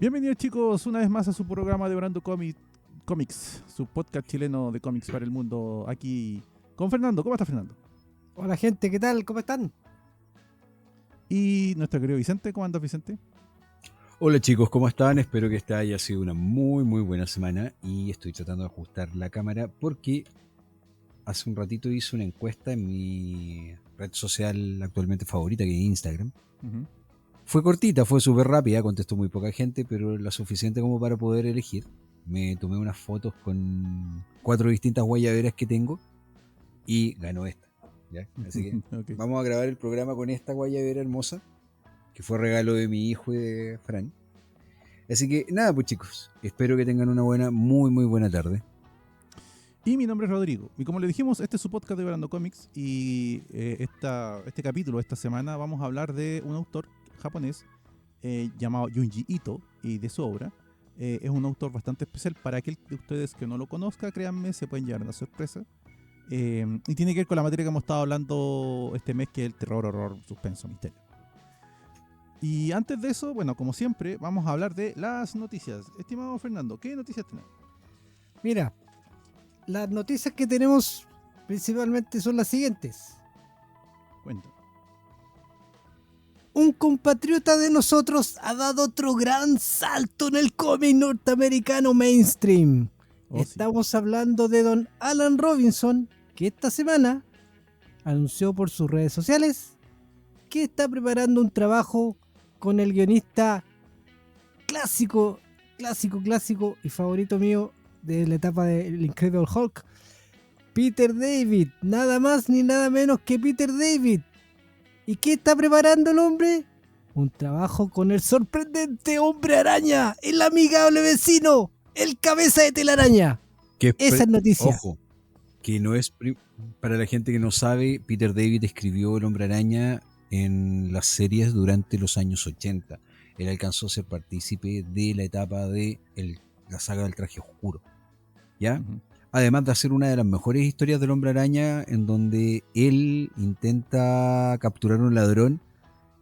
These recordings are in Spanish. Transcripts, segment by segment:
Bienvenidos chicos una vez más a su programa de Brando Comics, su podcast chileno de cómics para el mundo, aquí con Fernando. ¿Cómo está Fernando? Hola gente, ¿qué tal? ¿Cómo están? Y nuestro querido Vicente. ¿Cómo andas, Vicente? Hola chicos, ¿cómo están? Espero que esta haya sido una muy buena semana y estoy tratando de ajustar la cámara porque hace un ratito hice una encuesta en mi red social actualmente favorita, que es Instagram. Uh-huh. Fue cortita, fue súper rápida, contestó muy poca gente, pero la suficiente como para poder elegir. Me tomé unas fotos con 4 distintas guayaberas que tengo y ganó esta, ¿ya? Así que Okay. Vamos a grabar el programa con esta guayabera hermosa, que fue regalo de mi hijo y de Fran. Así que nada, pues chicos, espero que tengan una muy buena tarde. Y mi nombre es Rodrigo. Y como le dijimos, este es su podcast de Brando Comics. Y este capítulo, esta semana, vamos a hablar de un autor japonés llamado Junji Ito y de su obra. Es un autor bastante especial. Para aquel de ustedes que no lo conozca, créanme, se pueden llevar una sorpresa. Y tiene que ver con la materia que hemos estado hablando este mes, que es el terror, horror, suspenso, misterio. Y antes de eso, bueno, como siempre, vamos a hablar de las noticias. Estimado Fernando, ¿qué noticias tenemos? Mira, las noticias que tenemos principalmente son las siguientes. Cuéntame. Un compatriota de nosotros ha dado otro gran salto en el cómic norteamericano mainstream. Estamos hablando de don Alan Robinson, que esta semana anunció por sus redes sociales que está preparando un trabajo con el guionista clásico y favorito mío de la etapa del Incredible Hulk, Peter David, nada más ni nada menos que Peter David. ¿Y qué está preparando el hombre? Un trabajo con el sorprendente Hombre Araña, el amigable vecino, el cabeza de telaraña. Esa es noticia. Ojo, que no es para la gente que no sabe, Peter David escribió El Hombre Araña en las series durante los años 80. Él alcanzó a ser partícipe de la etapa de la saga del traje oscuro, ¿ya? Uh-huh. Además de hacer una de las mejores historias del Hombre Araña, en donde él intenta capturar un ladrón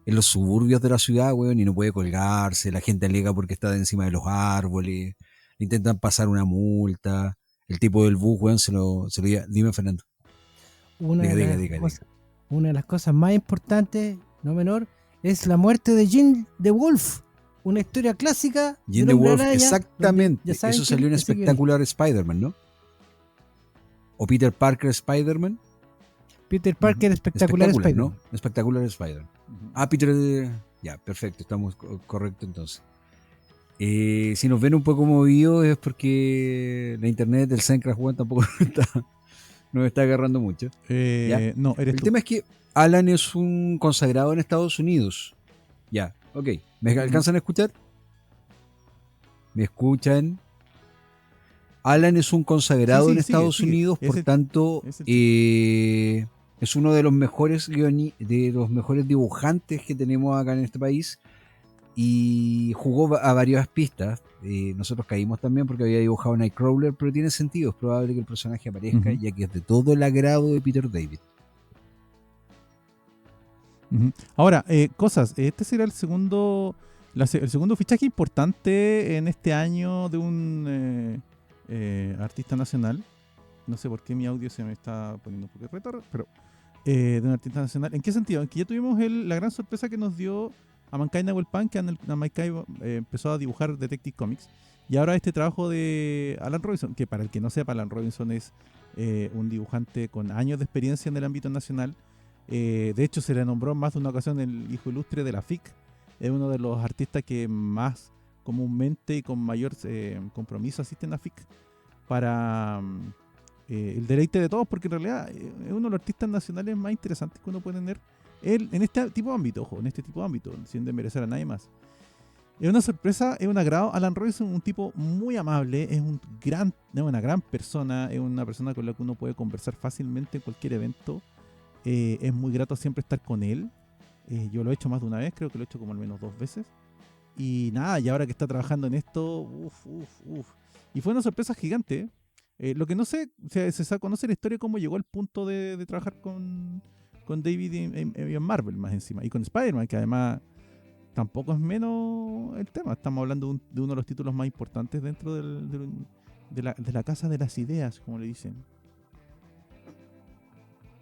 en los suburbios de la ciudad, weón, y no puede colgarse, la gente alega porque está de encima de los árboles, le intentan pasar una multa, el tipo del bus, weón, se lo diga. Dime, Fernando. Una de las cosas más importantes, no menor, es la muerte de Jean the Wolf. Una historia clásica. Jean the Wolf, exactamente. Eso salió en Spectacular Spider-Man, ¿no? ¿O Peter Parker Spider-Man? Peter Parker Spectacular Spider-Man, ¿no? Spectacular Spider-Man. Uh-huh. Peter... Ya, perfecto, estamos correctos entonces. Si nos ven un poco movidos es porque la internet del Zencraft One tampoco nos está agarrando mucho. No, eres El tú. tema es que Alan es un consagrado en Estados Unidos. Ya, ok. ¿Me alcanzan a escuchar? ¿Me escuchan? Alan es un consagrado en Estados Unidos, por tanto, es uno de los mejores dibujantes que tenemos acá en este país y jugó a varias pistas. Nosotros caímos también porque había dibujado Nightcrawler, pero tiene sentido, es probable que el personaje aparezca, ya que es de todo el agrado de Peter David. Ahora, este será el segundo fichaje importante en este año de un artista nacional. No sé por qué mi audio se me está poniendo un poco de retorno, pero de un artista nacional. ¿En qué sentido? En que ya tuvimos la gran sorpresa que nos dio a Mankind Nahuel Pan, que Mankind empezó a dibujar Detective Comics, y ahora este trabajo de Alan Robinson, que para el que no sepa, Alan Robinson es un dibujante con años de experiencia en el ámbito nacional. De hecho, se le nombró en más de una ocasión el hijo ilustre de la FIC. Es uno de los artistas que más comúnmente y con mayor compromiso asisten a FIC para el deleite de todos, porque en realidad es uno de los artistas nacionales más interesantes que uno puede tener en este tipo de ámbito, ojo, en este tipo de ámbito, sin desmerecer a nadie más. Es una sorpresa, es un agrado. Alan Robinson es un tipo muy amable, es una gran persona, es una persona con la que uno puede conversar fácilmente en cualquier evento. Es muy grato siempre estar con él. Yo lo he hecho más de una vez, creo que lo he hecho como al menos 2 veces. Y nada, y ahora que está trabajando en esto, y fue una sorpresa gigante. Lo que no sé, se conoce la historia de cómo llegó al punto de trabajar con David en Marvel más encima. Y con Spider-Man, que además tampoco es menos el tema. Estamos hablando de uno de los títulos más importantes dentro de la casa de las ideas, como le dicen.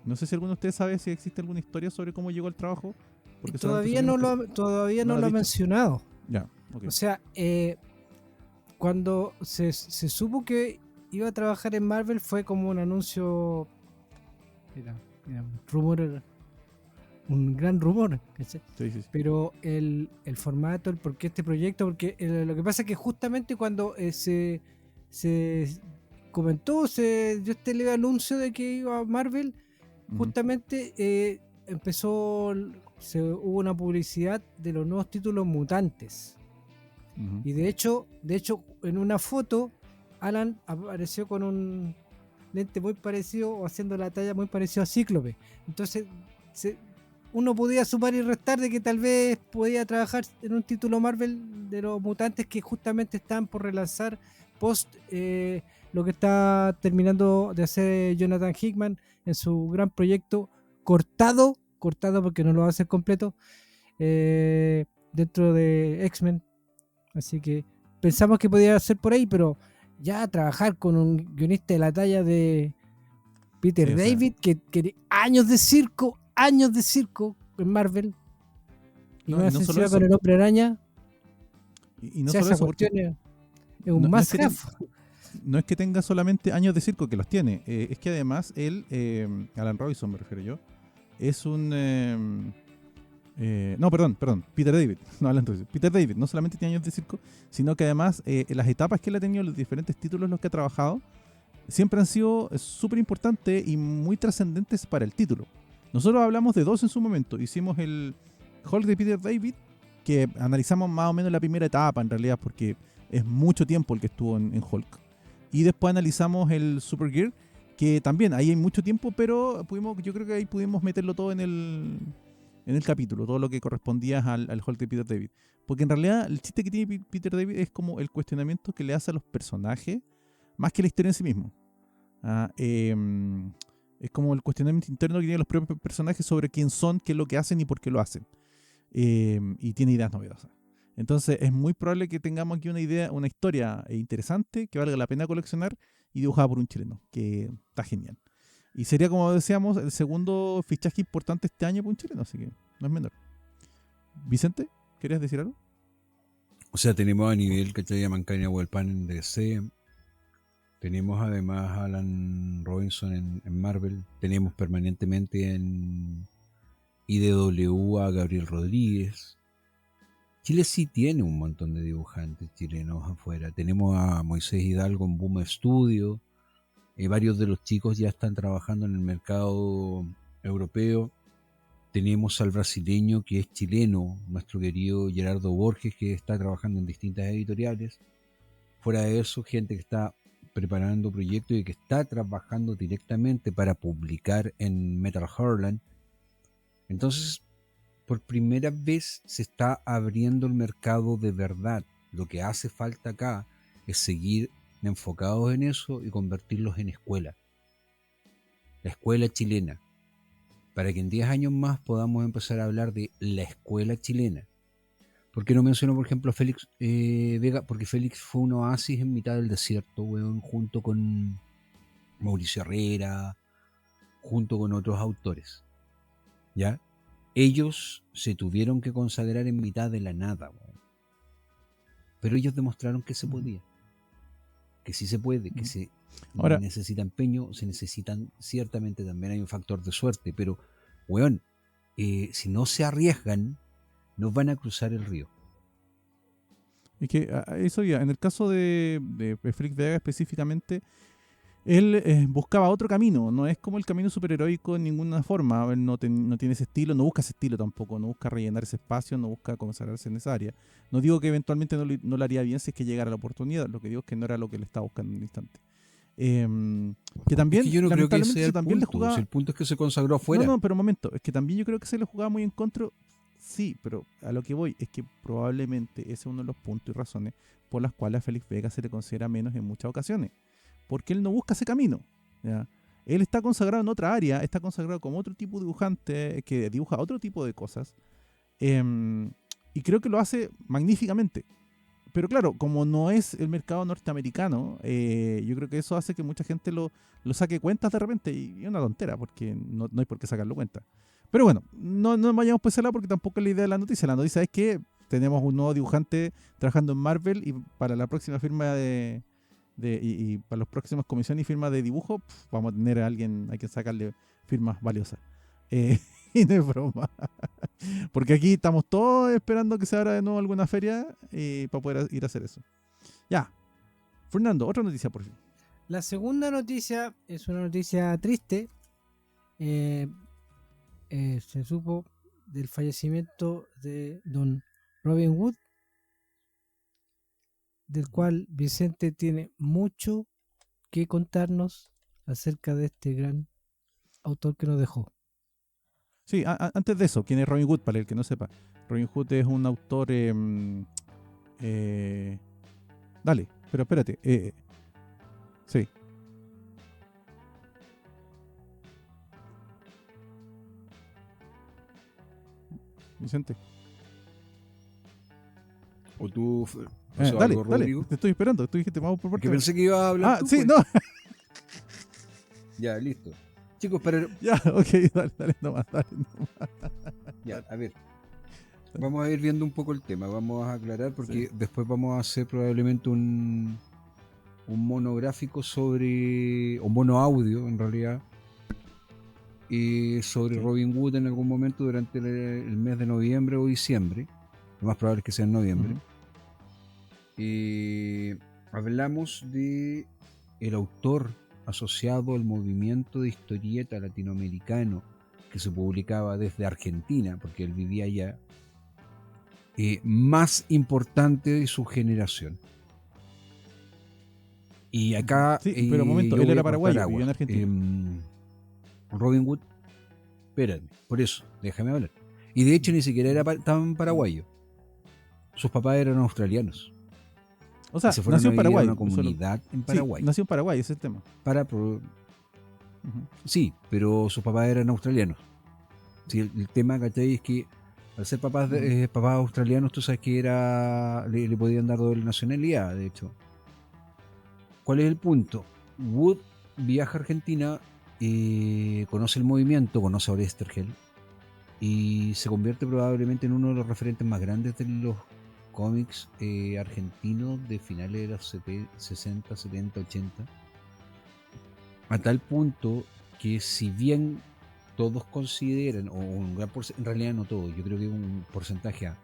No sé si alguno de ustedes sabe si existe alguna historia sobre cómo llegó al trabajo. Porque todavía no lo ha mencionado. Ya, okay. O sea, cuando se supo que iba a trabajar en Marvel fue como un anuncio, era rumor, un gran rumor, ¿cachai? Sí. Pero el formato, el por qué este proyecto, porque lo que pasa es que justamente cuando se comentó, se dio este leve anuncio de que iba a Marvel, justamente hubo una publicidad de los nuevos títulos mutantes. Y de hecho, en una foto, Alan apareció con un lente muy parecido o haciendo la talla muy parecida a Cíclope. Entonces, uno podía sumar y restar de que tal vez podía trabajar en un título Marvel de los mutantes que justamente están por relanzar post lo que está terminando de hacer Jonathan Hickman en su gran proyecto cortado porque no lo va a hacer completo dentro de X-Men. Así que pensamos que podía ser por ahí, pero ya trabajar con un guionista de la talla de Peter David, que años de circo en Marvel, y más encima con el Hombre Araña. Y no solo eso, porque es un must-have. No es que tenga solamente años de circo, que los tiene, es que además él, Alan Robinson me refiero yo, es un... Peter David. No, Alan Robinson. Peter David no solamente tiene años de circo, sino que además las etapas que él ha tenido, los diferentes títulos en los que ha trabajado, siempre han sido súper importantes y muy trascendentes para el título. Nosotros hablamos de dos en su momento. Hicimos el Hulk de Peter David, que analizamos más o menos la primera etapa, en realidad, porque es mucho tiempo el que estuvo en Hulk. Y después analizamos el Supergear, que también ahí hay mucho tiempo, pero yo creo que ahí pudimos meterlo todo en el capítulo, todo lo que correspondía al Hulk de Peter David. Porque en realidad el chiste que tiene Peter David es como el cuestionamiento que le hace a los personajes, más que la historia en sí mismo. Es como el cuestionamiento interno que tienen los propios personajes sobre quién son, qué es lo que hacen y por qué lo hacen. Y tiene ideas novedosas. Entonces es muy probable que tengamos aquí una historia interesante, que valga la pena coleccionar y dibujada por un chileno, que está genial. Y sería, como decíamos, el segundo fichaje importante este año por un chileno, así que no es menor. Vicente, ¿querías decir algo? O sea, tenemos a nivel que te llaman Kanye Wellpan en DC. Tenemos además a Alan Robinson en Marvel. Tenemos permanentemente en IDW a Gabriel Rodríguez. Chile sí tiene un montón de dibujantes chilenos afuera. Tenemos a Moisés Hidalgo en Boom Studio. Varios de los chicos ya están trabajando en el mercado europeo. Tenemos al brasileño que es chileno, nuestro querido Gerardo Borges, que está trabajando en distintas editoriales. Fuera de eso, gente que está preparando proyectos y que está trabajando directamente para publicar en Metal Hurlant. Entonces, por primera vez se está abriendo el mercado de verdad. Lo que hace falta acá es seguir enfocados en eso y convertirlos en escuela. La escuela chilena. Para que en 10 años más podamos empezar a hablar de la escuela chilena. ¿Por qué no menciono, por ejemplo, a Félix Vega? Porque Félix fue un oasis en mitad del desierto, weón, junto con Mauricio Herrera, junto con otros autores. ¿Ya? Ellos se tuvieron que consagrar en mitad de la nada, weón. Pero ellos demostraron que se podía. Que sí se puede, que se necesita empeño, se necesitan, ciertamente también hay un factor de suerte, pero, weón, si no se arriesgan, no van a cruzar el río. Es que eso ya, en el caso de Félix Vega específicamente, él buscaba otro camino, no es como el camino superheroico en ninguna forma. Él no tiene ese estilo, no busca ese estilo tampoco, no busca rellenar ese espacio, no busca consagrarse en esa área. No digo que eventualmente no le haría bien si es que llegara la oportunidad, lo que digo es que no era lo que él estaba buscando en el instante. Que también, es que yo no creo que sea el también punto. Le jugaba... Si el punto es que se consagró afuera. No, pero un momento, es que también yo creo que se le jugaba muy en contra. Sí, pero a lo que voy es que probablemente ese es uno de los puntos y razones por las cuales a Félix Vega se le considera menos en muchas ocasiones. Porque él no busca ese camino, ¿ya? Él está consagrado en otra área, está consagrado como otro tipo de dibujante que dibuja otro tipo de cosas. Y y creo que lo hace magníficamente. Pero claro, como no es el mercado norteamericano, yo creo que eso hace que mucha gente lo saque cuentas de repente, y es una tontera, porque no hay por qué sacarlo cuenta. Pero bueno, no nos vayamos por ese lado, porque tampoco es la idea de la noticia. La noticia es que tenemos un nuevo dibujante trabajando en Marvel, y para la próxima firma y para las próximas comisiones y firmas de dibujo, vamos a tener a alguien, hay que sacarle firmas valiosas. Y no es broma. Porque aquí estamos todos esperando que se abra de nuevo alguna feria para poder ir a hacer eso. Ya. Fernando, otra noticia por fin. La segunda noticia es una noticia triste. Se supo del fallecimiento de don Robin Hood, del cual Vicente tiene mucho que contarnos acerca de este gran autor que nos dejó. Sí, antes de eso, ¿quién es Robin Hood? Para el que no sepa, Robin Hood es un autor... dale, pero espérate. Sí. Vicente. ¿O tú Dale, algo, dale, Rodrigo? te estoy esperando. Tú dijiste, vamos por parte. Que pensé que ibas a hablar. Ah, tú, sí, pues. no. Ya, listo. Chicos, pero Ya, ok, dale nomás. ya, a ver. Vamos a ir viendo un poco el tema. Vamos a aclarar porque después vamos a hacer probablemente un monográfico sobre, o mono audio en realidad, sobre Robin Hood en algún momento durante el mes de noviembre o diciembre. Lo más probable es que sea en noviembre. Hablamos de el autor asociado al movimiento de historieta latinoamericano que se publicaba desde Argentina, porque él vivía allá, más importante de su generación. Y acá... Sí, pero un momento, él era paraguayo, vivió en Argentina. Robin Hood, espérame, por eso, déjame hablar. Y de hecho ni siquiera era tan paraguayo. Sus papás eran australianos. O sea, se fueron nació a en vivir a Paraguay. una comunidad en Paraguay. Sí, nació en Paraguay, ese es el tema. Sí, pero sus papás eran australianos. Sí, el tema, ¿cachai? Es que al ser papás australianos, tú sabes que le podían dar doble nacionalidad, de hecho. ¿Cuál es el punto? Wood viaja a Argentina, conoce el movimiento, conoce a Oesterheld y se convierte probablemente en uno de los referentes más grandes de los cómics argentinos de finales de los 60, 70, 80. A tal punto que si bien todos consideran, o un gran porcentaje, en realidad no todos, yo creo que un porcentaje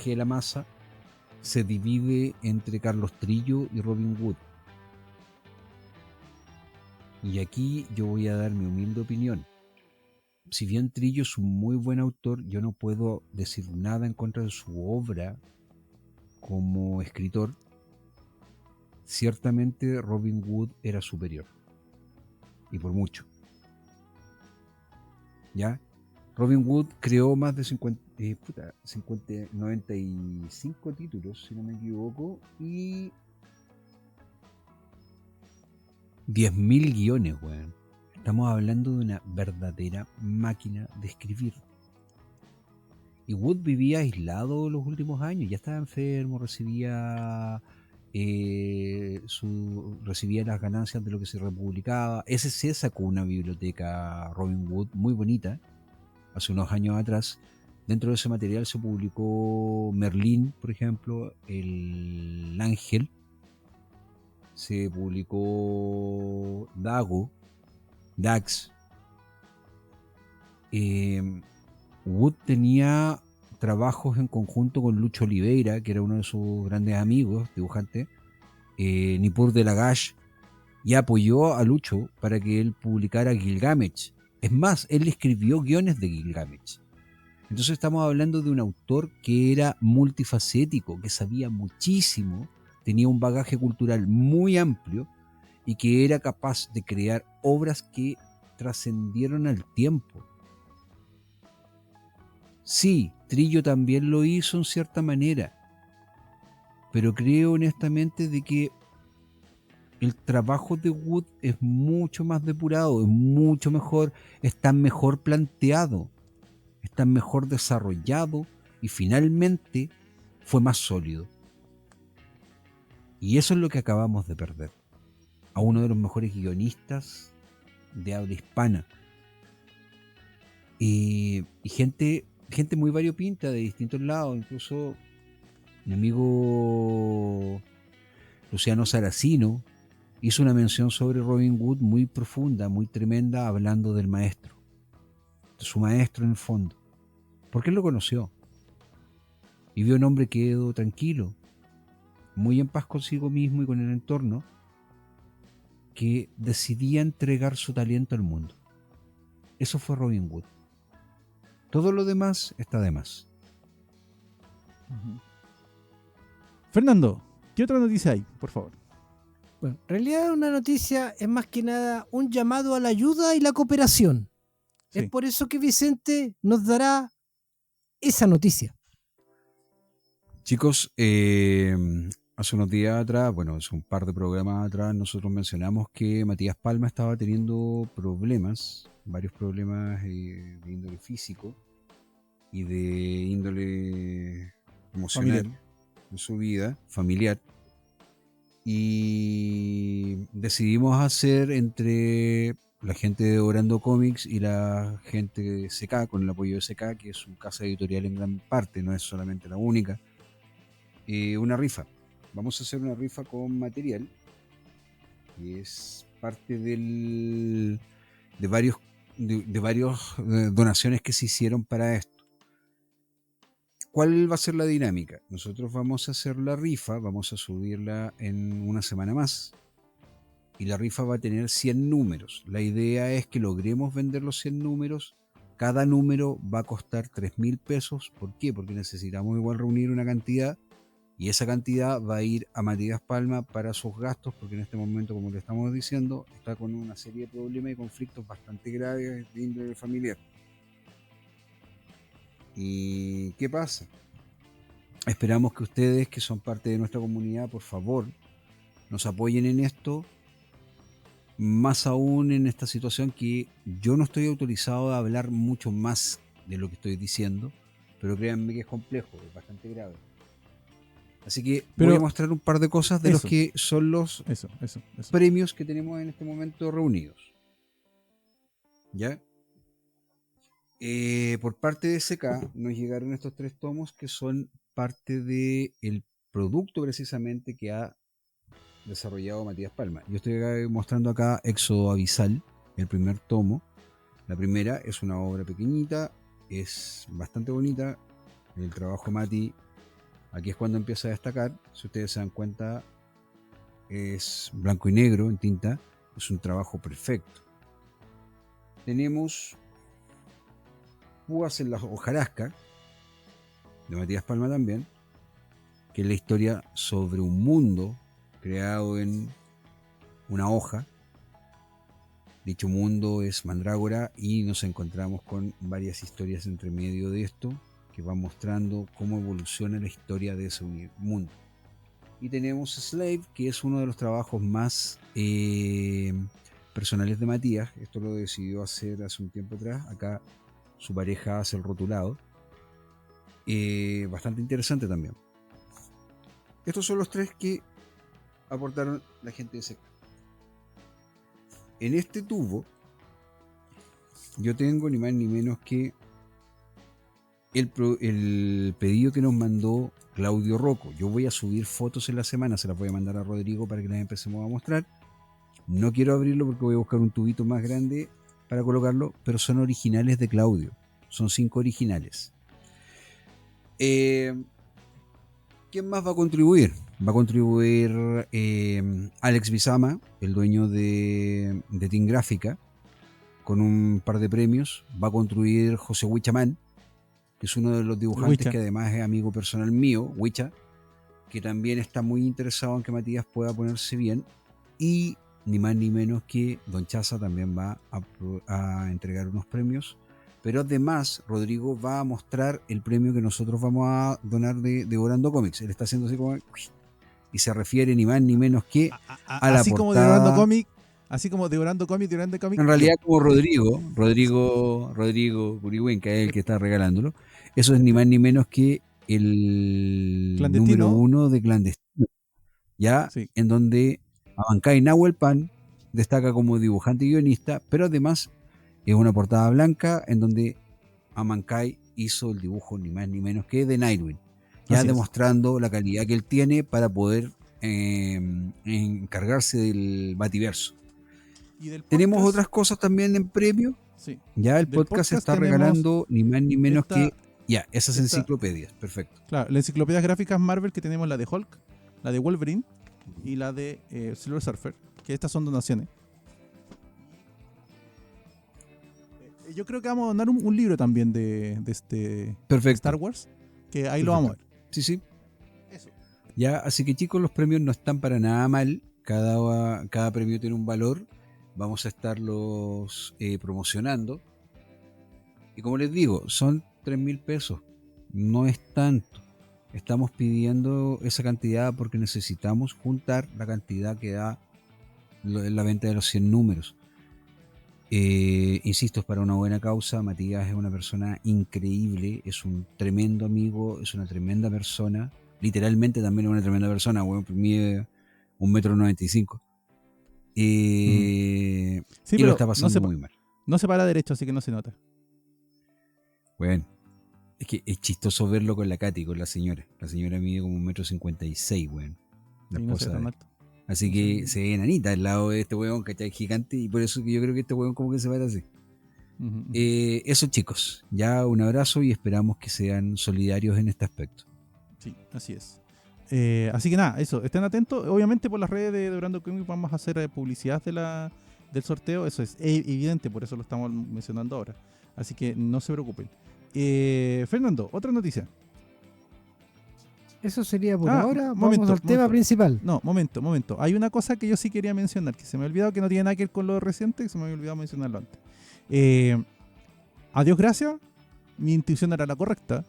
de la masa se divide entre Carlos Trillo y Robin Hood. Y aquí yo voy a dar mi humilde opinión. Si bien Trillo es un muy buen autor, yo no puedo decir nada en contra de su obra como escritor. Ciertamente Robin Hood era superior. Y por mucho. ¿Ya? Robin Hood creó más de 95 títulos, si no me equivoco, y 10.000 guiones, weón. Estamos hablando de una verdadera máquina de escribir. Y Wood vivía aislado los últimos años, ya estaba enfermo, recibía las ganancias de lo que se republicaba. SC sacó una biblioteca Robin Hood muy bonita hace unos años atrás. Dentro de ese material se publicó Merlín, por ejemplo, El Ángel, se publicó Dax. Wood tenía trabajos en conjunto con Lucho Oliveira, que era uno de sus grandes amigos, dibujante, Nippur de Lagash, y apoyó a Lucho para que él publicara Gilgamesh. Es más, él escribió guiones de Gilgamesh. Entonces estamos hablando de un autor que era multifacético, que sabía muchísimo, tenía un bagaje cultural muy amplio y que era capaz de crear obras que trascendieron al tiempo. Sí, Trillo también lo hizo en cierta manera, pero creo honestamente de que el trabajo de Wood es mucho más depurado, es mucho mejor, está mejor planteado, está mejor desarrollado y finalmente fue más sólido. Y eso es lo que acabamos de perder. A uno de los mejores guionistas de habla hispana. Y gente muy variopinta de distintos lados. Incluso mi amigo Luciano Saracino hizo una mención sobre Robin Hood muy profunda, muy tremenda, hablando del maestro. De su maestro en el fondo. Porque él lo conoció. Y vio un hombre que quedó tranquilo, muy en paz consigo mismo y con el entorno, que decidía entregar su talento al mundo. Eso fue Robin Hood. Todo lo demás está de más. Fernando, ¿qué otra noticia hay, por favor? Bueno, en realidad una noticia es más que nada un llamado a la ayuda y la cooperación. Sí. Es por eso que Vicente nos dará esa noticia. Chicos, hace unos días atrás, bueno, hace un par de programas atrás, nosotros mencionamos que Matías Palma estaba teniendo problemas, varios problemas de índole físico y de índole emocional Familiar. en su vida, familiar. Y decidimos hacer entre la gente de Orando Comics y la gente de SK, con el apoyo de SK, que es su casa editorial en gran parte, no es solamente la única, una rifa. Vamos a hacer una rifa con material que es parte de varios donaciones que se hicieron para esto. ¿Cuál va a ser la dinámica? Nosotros vamos a hacer la rifa, vamos a subirla en una semana más y la rifa va a tener 100 números. La idea es que logremos vender los 100 números. Cada número va a costar 3.000 pesos. ¿Por qué? Porque necesitamos igual reunir una cantidad y esa cantidad va a ir a Matías Palma para sus gastos, porque en este momento, como le estamos diciendo, está con una serie de problemas y conflictos bastante graves de índole familiar. ¿Y qué pasa? Esperamos que ustedes, que son parte de nuestra comunidad, por favor, nos apoyen en esto, más aún en esta situación que yo no estoy autorizado a hablar mucho más de lo que estoy diciendo, pero créanme que es complejo, es bastante grave. Así que voy a mostrar un par de cosas de los que son los premios que tenemos en este momento reunidos. ¿Ya? Por parte de SK nos llegaron estos 3 tomos que son parte del producto precisamente que ha desarrollado Matías Palma. Yo estoy mostrando acá Éxodo Abisal, el primer tomo. La primera es una obra pequeñita, es bastante bonita. El trabajo de Mati, aquí es cuando empieza a destacar. Si ustedes se dan cuenta, es blanco y negro en tinta. Es un trabajo perfecto. Tenemos Púas en la hojarasca, de Matías Palma también, que es la historia sobre un mundo creado en una hoja. Dicho mundo es Mandrágora y nos encontramos con varias historias entre medio de esto que van mostrando cómo evoluciona la historia de ese mundo. Y tenemos Slave, que es uno de los trabajos más personales de Matías. Esto lo decidió hacer hace un tiempo atrás. Acá su pareja hace el rotulado. Bastante interesante también. Estos son los 3 que aportaron la gente de SK. En este tubo yo tengo ni más ni menos que el pedido que nos mandó Claudio Rocco. Yo voy a subir fotos en la semana, se las voy a mandar a Rodrigo para que las empecemos a mostrar. No quiero abrirlo porque voy a buscar un tubito más grande para colocarlo, pero son originales de Claudio. Son 5 originales. ¿Quién más va a contribuir? Va a contribuir Alex Bizama, el dueño de Team Gráfica, con un par de premios. Va a contribuir José Huichamán, que es uno de los dibujantes que además es amigo personal mío, Huicha, que también está muy interesado en que Matías pueda ponerse bien. Y ni más ni menos que Don Chaza también va a entregar unos premios. Pero además, Rodrigo va a mostrar el premio que nosotros vamos a donar de Orando Comics. Él está haciendo así como... Y se refiere ni más ni menos que a la portada. Así como devorando cómic. En realidad, como Rodrigo Curihuenca es el que está regalándolo. Eso es ni más ni menos que el Clandestino. número 1 de Clandestino. Ya, Sí. en donde Abancay Nahuelpan destaca como dibujante y guionista, pero además es una portada blanca en donde Abancay hizo el dibujo ni más ni menos que de Nightwing, ya Así es. demostrando la calidad que él tiene para poder encargarse del Bativerso. Y del podcast, tenemos otras cosas también en premio. Sí. Ya el podcast está regalando ni más ni menos que esas enciclopedias. Perfecto. Claro, las enciclopedias gráficas Marvel, que tenemos la de Hulk, la de Wolverine y la de Silver Surfer, que estas son donaciones. Yo creo que vamos a donar un libro también de Star Wars, que ahí lo vamos a ver. Sí. Eso. Ya, así que chicos, los premios no están para nada mal. Cada premio tiene un valor. Vamos a estarlos promocionando. Y como les digo, son 3,000 pesos. No es tanto. Estamos pidiendo esa cantidad porque necesitamos juntar la cantidad que da la venta de los 100 números. Insisto, es para una buena causa. Matías es una persona increíble, es un tremendo amigo, es una tremenda persona. Literalmente también es una tremenda persona. Bueno, mide 1,95 m. Sí, y lo está pasando muy mal. No se para derecho, así que no se nota. Bueno, es que es chistoso verlo con la Katy, con la señora. La señora mide como 1,56 m, weón. La esposa de él. Así que se ve enanita al lado de este weón, ¿cachai? Gigante, y por eso que yo creo que este weón como que se para así. Eso, chicos, ya un abrazo y esperamos que sean solidarios en este aspecto. Sí, así es. Así que nada, eso, estén atentos. Obviamente por las redes de Durando Comics vamos a hacer publicidad del sorteo, eso es evidente, por eso lo estamos mencionando ahora. Así que no se preocupen. Fernando, otra noticia. Eso sería por ahora. Vamos al tema principal. No, momento. Hay una cosa que yo sí quería mencionar, que se me ha olvidado, que no tiene nada que ver con lo reciente, que se me había olvidado mencionarlo antes. A Dios gracias, mi intuición era la correcta.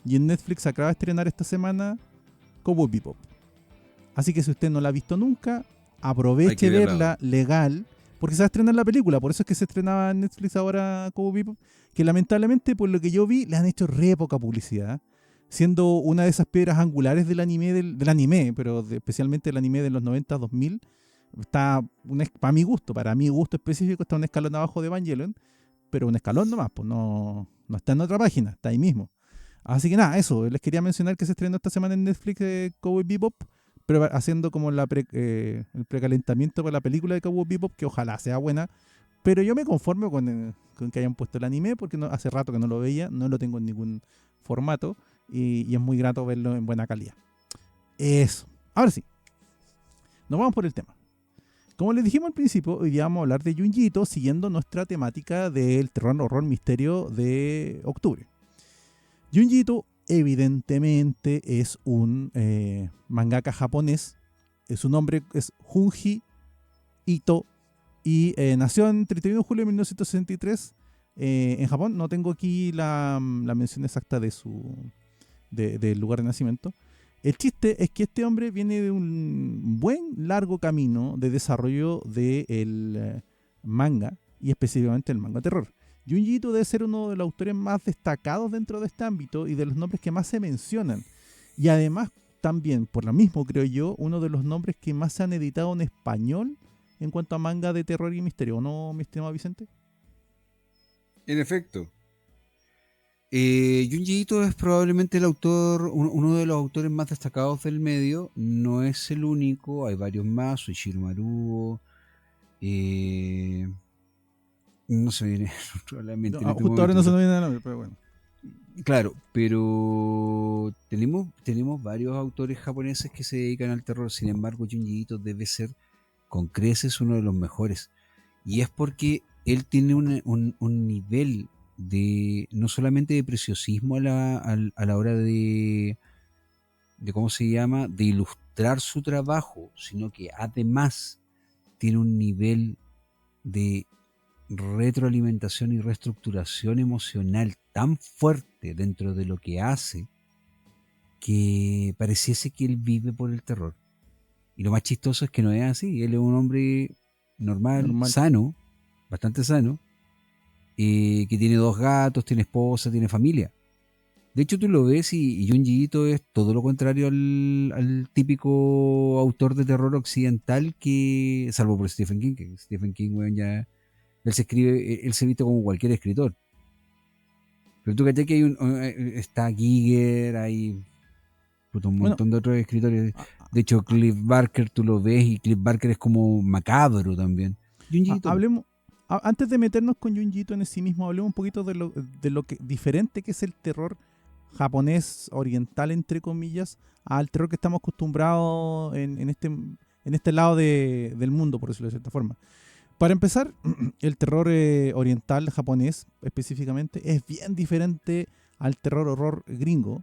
Y en Netflix acaba de estrenar esta semana Cowboy Bebop. Así que si usted no la ha visto nunca, aproveche verla legal, porque se va a estrenar la película. Por eso es que se estrenaba en Netflix ahora Cowboy Bebop, que lamentablemente, por lo que yo vi, le han hecho re poca publicidad, siendo una de esas piedras angulares del anime, pero especialmente el anime de los 90, 2000, está, para mi gusto específico, está un escalón abajo de Evangelion, pero un escalón nomás, pues no está en otra página, está ahí mismo. Así que nada, eso, les quería mencionar que se estrenó esta semana en Netflix Cowboy Bebop, pero haciendo como el precalentamiento para la película de Cowboy Bebop, que ojalá sea buena, pero yo me conformo con que hayan puesto el anime, porque hace rato que no lo veía, no lo tengo en ningún formato, y es muy grato verlo en buena calidad. Eso. Ahora sí, nos vamos por el tema. Como les dijimos al principio, hoy día vamos a hablar de Junji Ito, siguiendo nuestra temática del terror, horror, misterio de octubre. Junji Ito evidentemente es un mangaka japonés. Su nombre es Junji Ito y nació el 31 de julio de 1963 en Japón. No tengo aquí la mención exacta de del lugar de nacimiento. El chiste es que este hombre viene de un buen largo camino de desarrollo del manga, y específicamente el manga terror. Junji Ito debe ser uno de los autores más destacados dentro de este ámbito y de los nombres que más se mencionan. Y además también, por lo mismo creo yo, uno de los nombres que más se han editado en español en cuanto a manga de terror y misterio, ¿no, mi estimado Vicente? En efecto. Junji Ito es probablemente el autor, uno de los autores más destacados del medio. No es el único, hay varios más, Soichiro Maruo, no se me viene realmente. No, justo momento, ahora no se me viene el nombre, pero bueno. Claro, pero tenemos varios autores japoneses que se dedican al terror. Sin embargo, Junji Ito debe ser con creces uno de los mejores. Y es porque él tiene un nivel de no solamente de preciosismo a la hora de ¿cómo se llama? De ilustrar su trabajo, sino que además tiene un nivel de retroalimentación y reestructuración emocional tan fuerte dentro de lo que hace que pareciese que él vive por el terror. Y lo más chistoso es que no es así. Él es un hombre normal, Normal. sano, bastante sano, que tiene 2 gatos, tiene esposa, tiene familia. De hecho, tú lo ves y Junji Ito es todo lo contrario al típico autor de terror occidental que, salvo por Stephen King, que Stephen King, weón, ya, él se viste como cualquier escritor. Pero tú caché que está Giger, hay un Bueno, montón de otros escritores. a- De hecho, Cliff Barker, tú lo ves y Cliff Barker es como macabro también. Junji Ito, no. hablemos, antes de meternos con Junji Ito en sí mismo, hablemos un poquito de lo que diferente que es el terror japonés oriental, entre comillas, al terror que estamos acostumbrados en este lado del mundo, por decirlo de cierta forma. Para empezar, el terror oriental japonés específicamente es bien diferente al terror horror gringo,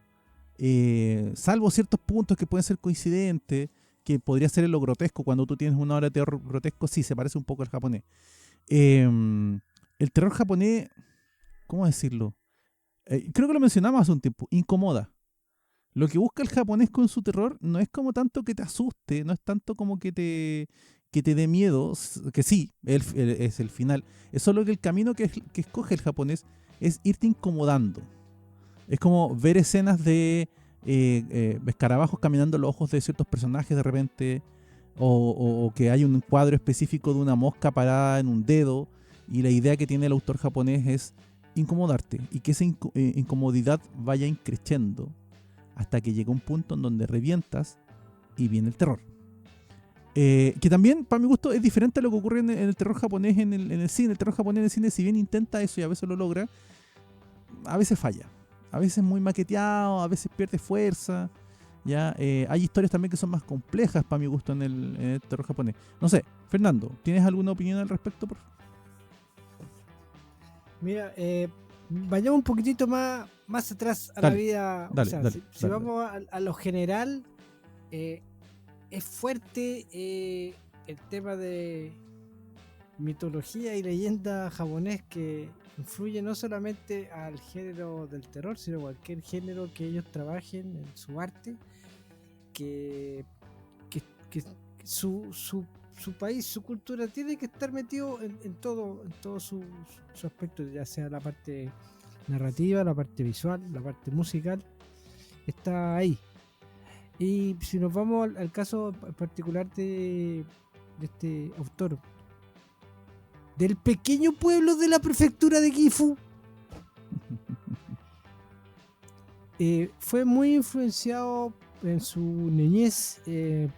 salvo ciertos puntos que pueden ser coincidentes, que podría ser en lo grotesco. Cuando tú tienes una obra de terror grotesco, sí, se parece un poco al japonés. El terror japonés, ¿cómo decirlo? Creo que lo mencionamos hace un tiempo, incomoda. Lo que busca el japonés con su terror no es como tanto que te asuste, no es tanto como que te dé miedo, que sí, es el final. Es solo que el camino que escoge el japonés es irte incomodando. Es como ver escenas de escarabajos caminando en los ojos de ciertos personajes de repente, o que hay un cuadro específico de una mosca parada en un dedo, y la idea que tiene el autor japonés es incomodarte y que esa incomodidad vaya increciendo hasta que llega un punto en donde revientas y viene el terror. Que también, para mi gusto, es diferente a lo que ocurre en el terror japonés en el cine. El terror japonés en el cine, si bien intenta eso y a veces lo logra, a veces falla. A veces muy maqueteado, a veces pierde fuerza. ¿Ya? Hay historias también que son más complejas, para mi gusto, en el terror japonés. No sé, Fernando, ¿tienes alguna opinión al respecto? Por favor? Mira, vayamos un poquitito más atrás a Dale, la vida. dale, O sea, dale, si dale. vamos a lo general, es fuerte el tema de mitología y leyenda japonés que influye no solamente al género del terror, sino cualquier género que ellos trabajen en su arte, que su país, su cultura tiene que estar metido en todo su aspecto, ya sea la parte narrativa, la parte visual, la parte musical, está ahí. Y si nos vamos al caso particular de este autor, del pequeño pueblo de la prefectura de Gifu, fue muy influenciado en su niñez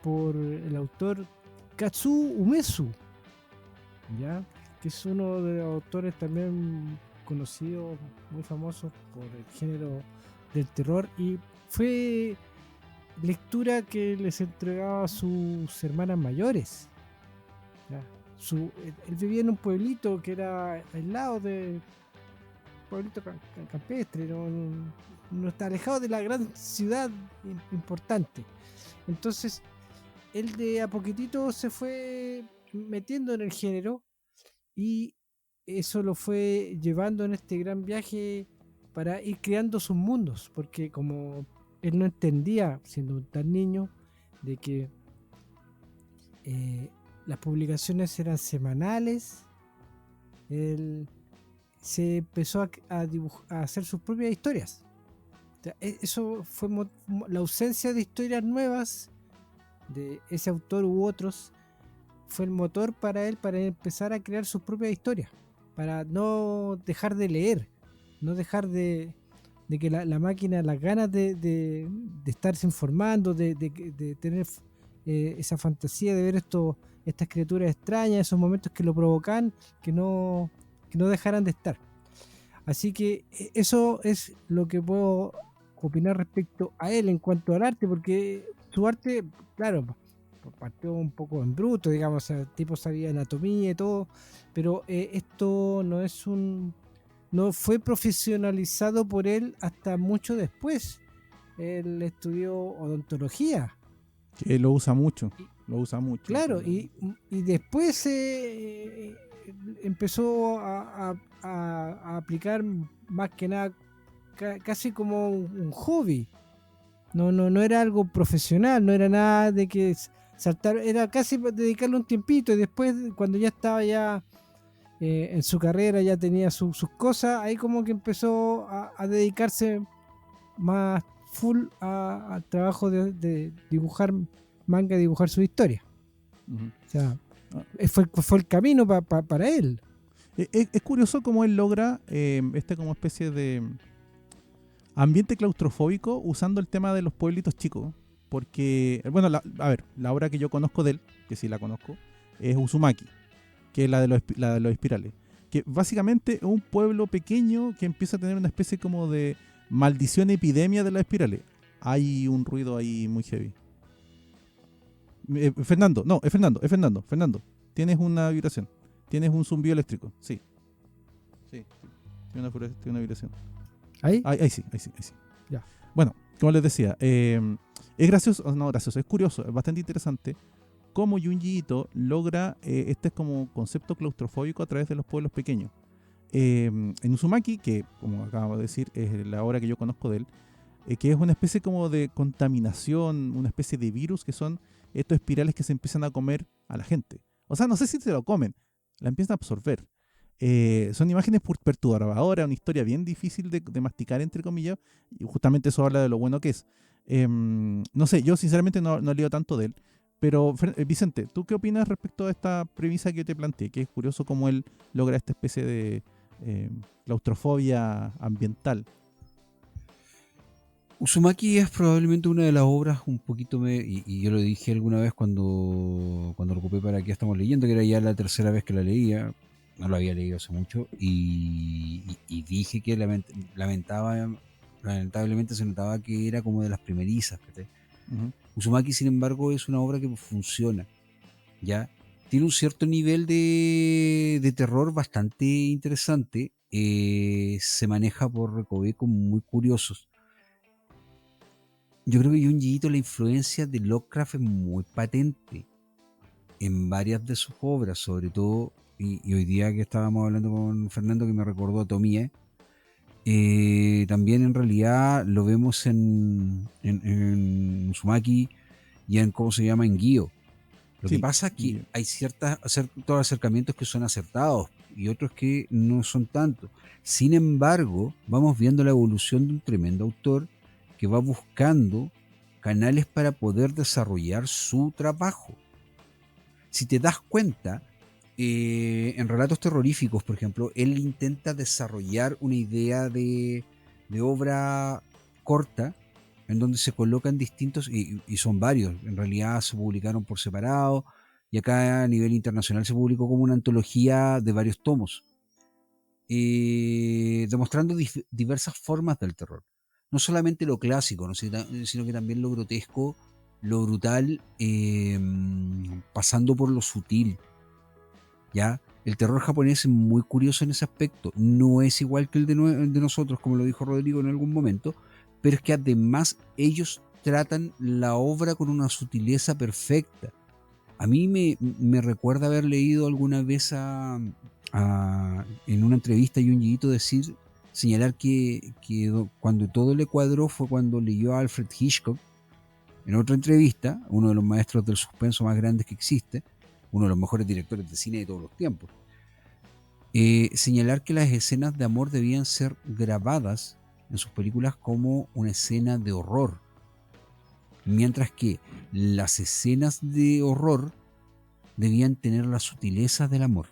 por el autor Katsuo Umesu, ¿ya? Que es uno de los autores también conocidos, muy famosos por el género del terror, y fue lectura que les entregaba a sus hermanas mayores, ¿ya? Él vivía en un pueblito que era aislado de pueblito campestre, no está alejado de la gran ciudad importante. Entonces él de a poquitito se fue metiendo en el género y eso lo fue llevando en este gran viaje para ir creando sus mundos, porque como él no entendía, siendo un tan niño, de que las publicaciones eran semanales, él se empezó a hacer sus propias historias. O sea, eso fue la ausencia de historias nuevas de ese autor u otros, fue el motor para él para empezar a crear sus propias historias, para no dejar de leer, no dejar de que la máquina, las ganas de estarse informando, de tener esa fantasía de ver estas criaturas extrañas, esos momentos que lo provocan, que no dejaran de estar. Así que eso es lo que puedo opinar respecto a él en cuanto al arte, porque su arte, claro, partió un poco en bruto, digamos, o sea, el tipo sabía anatomía y todo, pero esto no fue profesionalizado por él hasta mucho después. Él estudió odontología. Que lo usa mucho, lo usa mucho. Claro, y después empezó a aplicar más que nada casi como un hobby. No era algo profesional, no era nada de que saltar, era casi dedicarle un tiempito, y después cuando ya estaba ya en su carrera, ya tenía sus cosas, ahí como que empezó a dedicarse más full al trabajo de dibujar manga, dibujar su historia. O sea, fue el camino para él. Es curioso cómo él logra como especie de ambiente claustrofóbico usando el tema de los pueblitos chicos. Porque, bueno, la obra que yo conozco de él, que sí la conozco, es Uzumaki, que es la de los espirales. Que básicamente es un pueblo pequeño que empieza a tener una especie como de maldición epidemia de las espirales. Hay un ruido ahí muy heavy. Fernando, tienes una vibración. Tienes un zumbido eléctrico, sí. Sí, tiene una vibración. ¿Ahí? Ahí sí. Ya. Bueno, como les decía, es gracioso, es curioso, es bastante interesante cómo Junji Ito logra este como concepto claustrofóbico a través de los pueblos pequeños. En Uzumaki, que como acabo de decir, es la obra que yo conozco de él, que es una especie como de contaminación, una especie de virus, que son estos espirales que se empiezan a comer a la gente. O sea, no sé si se lo comen, la empiezan a absorber. Son imágenes perturbadoras, una historia bien difícil de masticar, entre comillas, y justamente eso habla de lo bueno que es. No sé, yo sinceramente no he leído tanto de él, pero Vicente, ¿tú qué opinas respecto a esta premisa que yo te planteé? Que es curioso cómo él logra esta especie de claustrofobia ambiental. Uzumaki es probablemente una de las obras un poquito, y yo lo dije alguna vez cuando lo ocupé para Aquí Estamos Leyendo, que era ya la tercera vez que la leía, no lo había leído hace mucho, y dije que lamentablemente se notaba que era como de las primerizas. Uh-huh. Uzumaki, sin embargo, es una obra que funciona, ¿ya? Tiene un cierto nivel de terror bastante interesante, se maneja por recovecos muy curiosos. Yo creo que Junji Ito, la influencia de Lovecraft es muy patente en varias de sus obras, sobre todo, y hoy día que estábamos hablando con Fernando, que me recordó a Tomie, también en realidad lo vemos en Uzumaki y en, ¿cómo se llama?, en Gyo. Lo que pasa es que hay ciertos acercamientos que son acertados y otros que no son tanto. Sin embargo, vamos viendo la evolución de un tremendo autor que va buscando canales para poder desarrollar su trabajo. Si te das cuenta, en relatos terroríficos, por ejemplo, él intenta desarrollar una idea de obra corta en donde se colocan distintos, y son varios, en realidad se publicaron por separado, y acá a nivel internacional se publicó como una antología de varios tomos, demostrando diversas formas del terror. No solamente lo clásico, ¿no?, sino que también lo grotesco, lo brutal, pasando por lo sutil. ¿Ya? El terror japonés es muy curioso en ese aspecto. No es igual que el de nosotros, como lo dijo Rodrigo en algún momento, pero es que además ellos tratan la obra con una sutileza perfecta. A mí me recuerda haber leído alguna vez en una entrevista a Junji Ito señalar que cuando todo le cuadró fue cuando leyó a Alfred Hitchcock en otra entrevista, uno de los maestros del suspenso más grandes que existe, uno de los mejores directores de cine de todos los tiempos, señalar que las escenas de amor debían ser grabadas en sus películas como una escena de horror, mientras que las escenas de horror debían tener la sutileza del amor.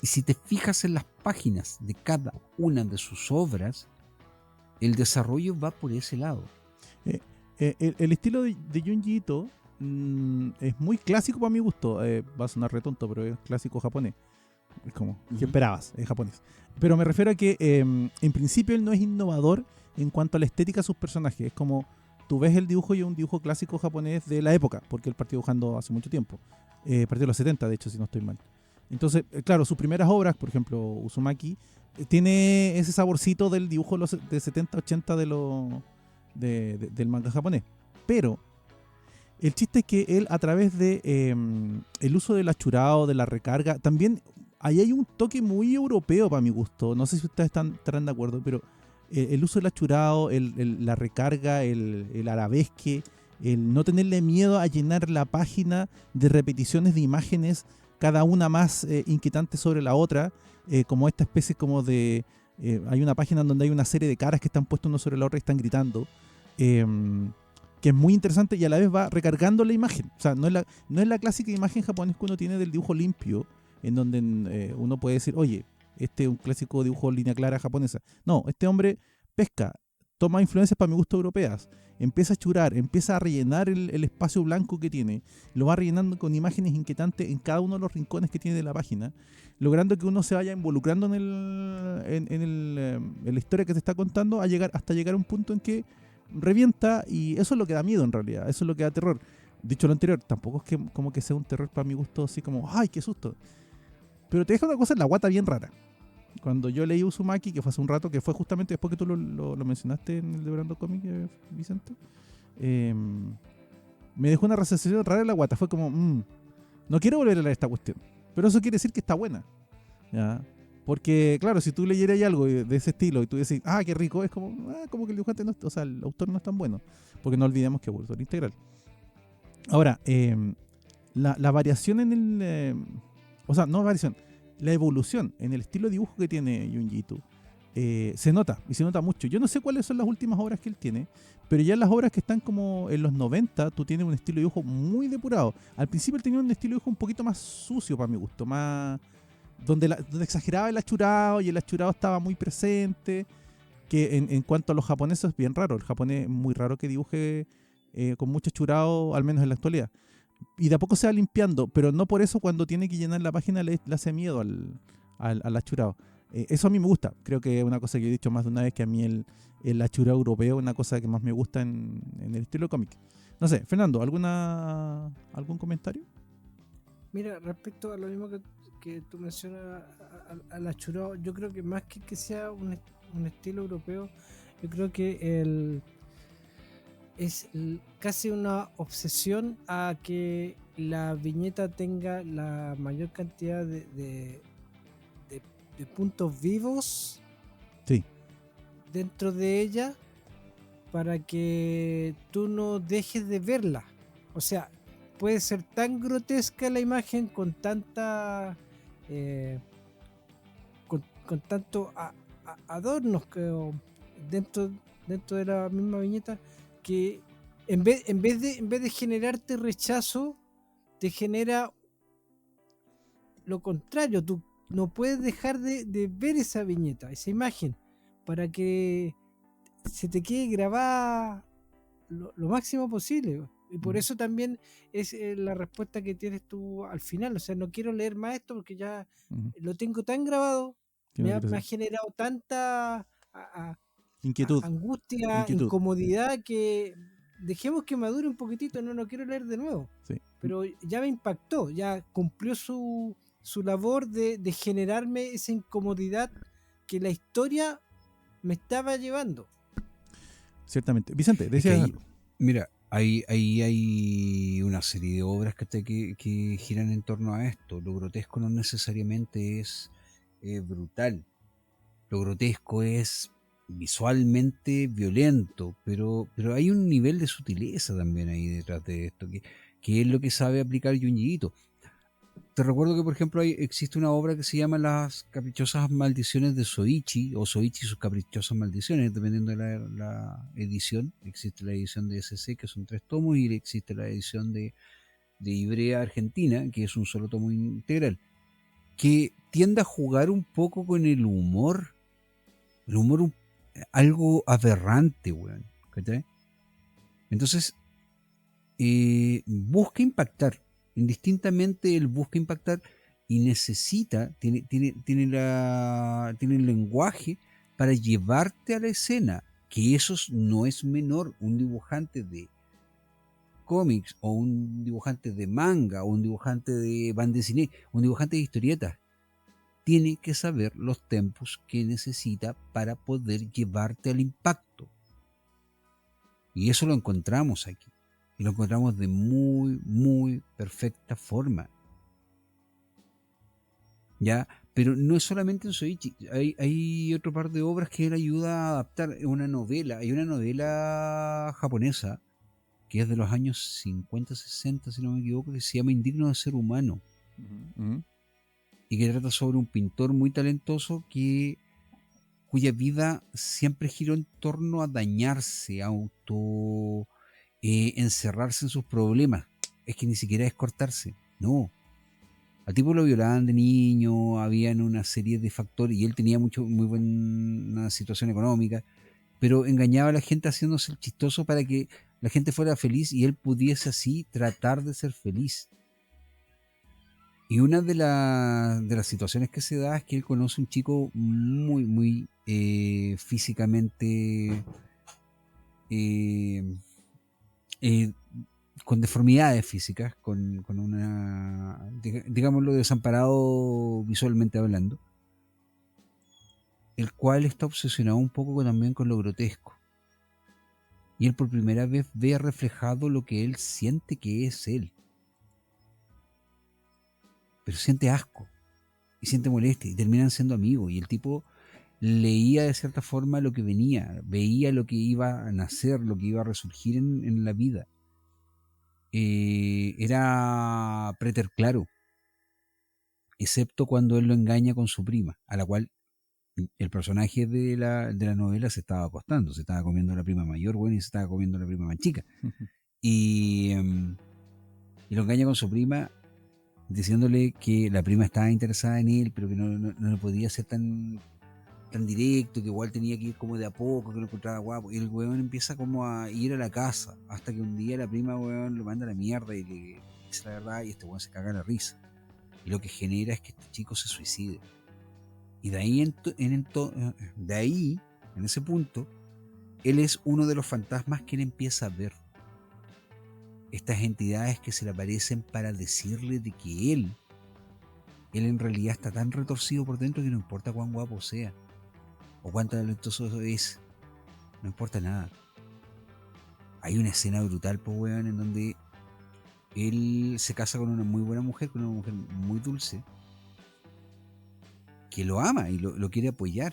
Y si te fijas en las páginas de cada una de sus obras, el desarrollo va por ese lado. El estilo de Junji Ito es muy clásico para mi gusto. Va a sonar retonto, pero es clásico japonés. Es como, ¿qué esperabas? Es japonés. Pero me refiero a que en principio él no es innovador en cuanto a la estética de sus personajes. Es como, tú ves el dibujo y es un dibujo clásico japonés de la época, porque él partió dibujando hace mucho tiempo. Partió de los 70, de hecho, si no estoy mal. Entonces, claro, sus primeras obras, por ejemplo, Uzumaki, tiene ese saborcito del dibujo de 70, 80 del manga japonés. Pero el chiste es que él, a través de el uso del achurado, de la recarga, también ahí hay un toque muy europeo para mi gusto. No sé si ustedes estarán de acuerdo, pero el uso del achurado, la recarga, el arabesque, el no tenerle miedo a llenar la página de repeticiones de imágenes, cada una más inquietante sobre la otra, como esta especie como de... hay una página donde hay una serie de caras que están puestas uno sobre la otra y están gritando, que es muy interesante y a la vez va recargando la imagen. O sea, no es la clásica imagen japonesa que uno tiene del dibujo limpio, en donde uno puede decir, oye, este es un clásico dibujo línea clara japonesa. No, este hombre pesca, toma influencias para mi gusto europeas, empieza a churar, empieza a rellenar el espacio blanco que tiene, lo va rellenando con imágenes inquietantes en cada uno de los rincones que tiene de la página, logrando que uno se vaya involucrando en la historia que te está contando hasta llegar a un punto en que revienta, y eso es lo que da miedo en realidad, eso es lo que da terror. Dicho lo anterior, tampoco es que como que sea un terror para mi gusto así como, ¡ay, qué susto! Pero te deja una cosa en la guata bien rara. Cuando yo leí Uzumaki, que fue hace un rato, que fue justamente después que tú lo mencionaste en el de Brando Comic, Vicente, me dejó una sensación rara en la guata. Fue como, no quiero volver a leer esta cuestión. Pero eso quiere decir que está buena. ¿Ya? Porque, claro, si tú leyeras algo de ese estilo y tú decís, qué rico, es como, como que el dibujante no, o sea, el autor no es tan bueno. Porque no olvidemos que es autor integral. Ahora, la variación en el... o sea, no variación, la evolución en el estilo de dibujo que tiene Junji Ito se nota, y se nota mucho. Yo no sé cuáles son las últimas obras que él tiene, pero ya en las obras que están como en los 90, tú tienes un estilo de dibujo muy depurado. Al principio él tenía un estilo de dibujo un poquito más sucio para mi gusto, más donde exageraba el achurado, y el achurado estaba muy presente, que en cuanto a los japoneses es bien raro. El japonés es muy raro que dibuje con mucho achurado, al menos en la actualidad. Y de a poco se va limpiando, pero no por eso cuando tiene que llenar la página le hace miedo al achurado. Eso a mí me gusta. Creo que es una cosa que he dicho más de una vez, que a mí el achurado europeo es una cosa que más me gusta en el estilo cómic. No sé, Fernando, ¿algún comentario? Mira, respecto a lo mismo que tú mencionas al achurado, yo creo que más que sea un estilo europeo, yo creo que es casi una obsesión a que la viñeta tenga la mayor cantidad de puntos vivos, sí, dentro de ella, para que tú no dejes de verla. O sea, puede ser tan grotesca la imagen con tanta con tanto adornos que dentro de la misma viñeta, que en vez de generarte rechazo, te genera lo contrario. Tú no puedes dejar de ver esa viñeta, esa imagen, para que se te quede grabada lo máximo posible. Y por eso también es la respuesta que tienes tú al final. O sea, no quiero leer más esto porque ya lo tengo tan grabado, me ha generado tanta inquietud, angustia, incomodidad, que dejemos que madure un poquitito. No quiero leer de nuevo. Sí. Pero ya me impactó, ya cumplió su labor de generarme esa incomodidad que la historia me estaba llevando. Ciertamente. Vicente, decía... Mira, hay una serie de obras que giran en torno a esto. Lo grotesco no necesariamente es brutal. Lo grotesco es visualmente violento, pero hay un nivel de sutileza también ahí detrás de esto, que es lo que sabe aplicar Junji Ito. Te recuerdo que, por ejemplo, existe una obra que se llama Las caprichosas maldiciones de Soichi, o Soichi y sus caprichosas maldiciones, dependiendo de la edición. Existe la edición de SC, que son 3 tomos, y existe la edición de Ibrea Argentina, que es un solo tomo integral, que tiende a jugar un poco con el humor algo aberrante, weón. ¿Cachai? Entonces, busca impactar. Indistintamente él busca impactar y necesita, tiene el lenguaje para llevarte a la escena, que eso no es menor. Un dibujante de cómics, o un dibujante de manga, o un dibujante de bande dessinée, un dibujante de historietas, tiene que saber los tempos que necesita para poder llevarte al impacto. Y eso lo encontramos aquí. Y lo encontramos de muy, muy perfecta forma. ¿Ya? Pero no es solamente en Soichi. Hay otro par de obras que él ayuda a adaptar. Una novela. Hay una novela japonesa que es de los años 50, 60, si no me equivoco, que se llama Indigno de ser humano, y que trata sobre un pintor muy talentoso cuya vida siempre giró en torno a dañarse, a encerrarse en sus problemas. Es que ni siquiera es cortarse, no. Al tipo lo violaban de niño, habían una serie de factores, y él tenía muy buena situación económica, pero engañaba a la gente haciéndose el chistoso para que la gente fuera feliz y él pudiese así tratar de ser feliz. Y una de las situaciones que se da es que él conoce un chico muy, muy físicamente con deformidades físicas, con una, digámoslo, desamparado visualmente hablando, el cual está obsesionado un poco también con lo grotesco. Y él por primera vez ve reflejado lo que él siente que es él. Pero siente asco y siente molestia y terminan siendo amigos. Y el tipo leía de cierta forma lo que venía, veía lo que iba a nacer, lo que iba a resurgir en la vida. Era Preter claro, excepto cuando él lo engaña con su prima, a la cual el personaje de la novela se estaba acostando, se estaba comiendo la prima mayor, bueno, y se estaba comiendo la prima más chica. Y lo engaña con su prima, diciéndole que la prima estaba interesada en él, pero que no podía ser tan directo, que igual tenía que ir como de a poco, que lo encontraba guapo. Y el weón empieza como a ir a la casa, hasta que un día la prima, weón, lo manda a la mierda y le dice la verdad, y este weón se caga la risa. Y lo que genera es que este chico se suicide. Y de ahí, en ese punto, él es uno de los fantasmas que él empieza a ver. Estas entidades que se le aparecen para decirle de que él en realidad está tan retorcido por dentro que no importa cuán guapo sea o cuán talentoso es, no importa nada. Hay una escena brutal, pues, weón, en donde él se casa con una muy buena mujer, con una mujer muy dulce, que lo ama y lo quiere apoyar.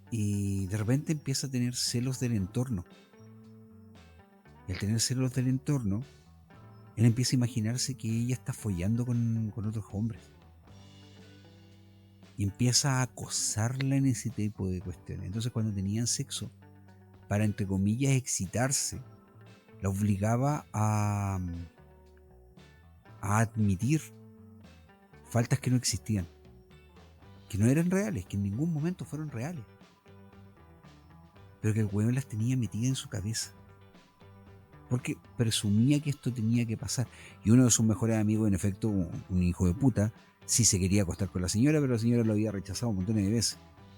Y de repente empieza a tener celos del entorno. Y al tener celos del entorno, él empieza a imaginarse que ella está follando con otros hombres. Y empieza a acosarla en ese tipo de cuestiones. Entonces, cuando tenían sexo, para, entre comillas, excitarse, la obligaba a admitir faltas que no existían, que no eran reales, que en ningún momento fueron reales, pero que el hueón las tenía metidas en su cabeza, porque presumía que esto tenía que pasar. Y uno de sus mejores amigos, en efecto, un hijo de puta, sí se quería acostar con la señora, pero la señora lo había rechazado un montón de veces.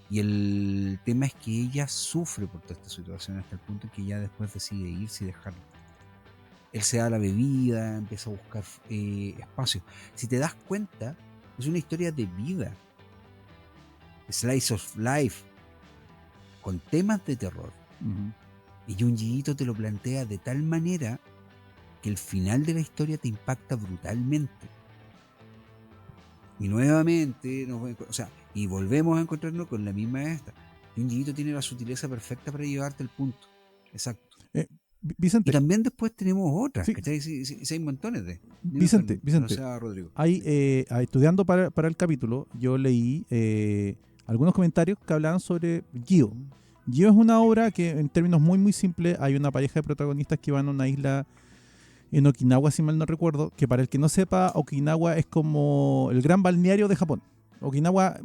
Y el tema es que ella sufre por toda esta situación hasta el punto en que ya después decide irse y dejarlo. Él se da la bebida, empieza a buscar espacio. Si te das cuenta, es una historia de vida, slice of life, con temas de terror. Y Junji Ito te lo plantea de tal manera que el final de la historia te impacta brutalmente. Y nuevamente, y volvemos a encontrarnos con la misma esta. Junji Ito tiene la sutileza perfecta para llevarte al punto. Exacto. Vicente. Y también después tenemos otras, sí. ¿cachai? Sí, hay montones de. Vicente, no sea Rodrigo. Ahí, estudiando para el capítulo, yo leí algunos comentarios que hablaban sobre Gyo. Gyo es una obra que, en términos muy muy simples, hay una pareja de protagonistas que van a una isla en Okinawa, si mal no recuerdo, que para el que no sepa, Okinawa es como el gran balneario de Japón. Okinawa...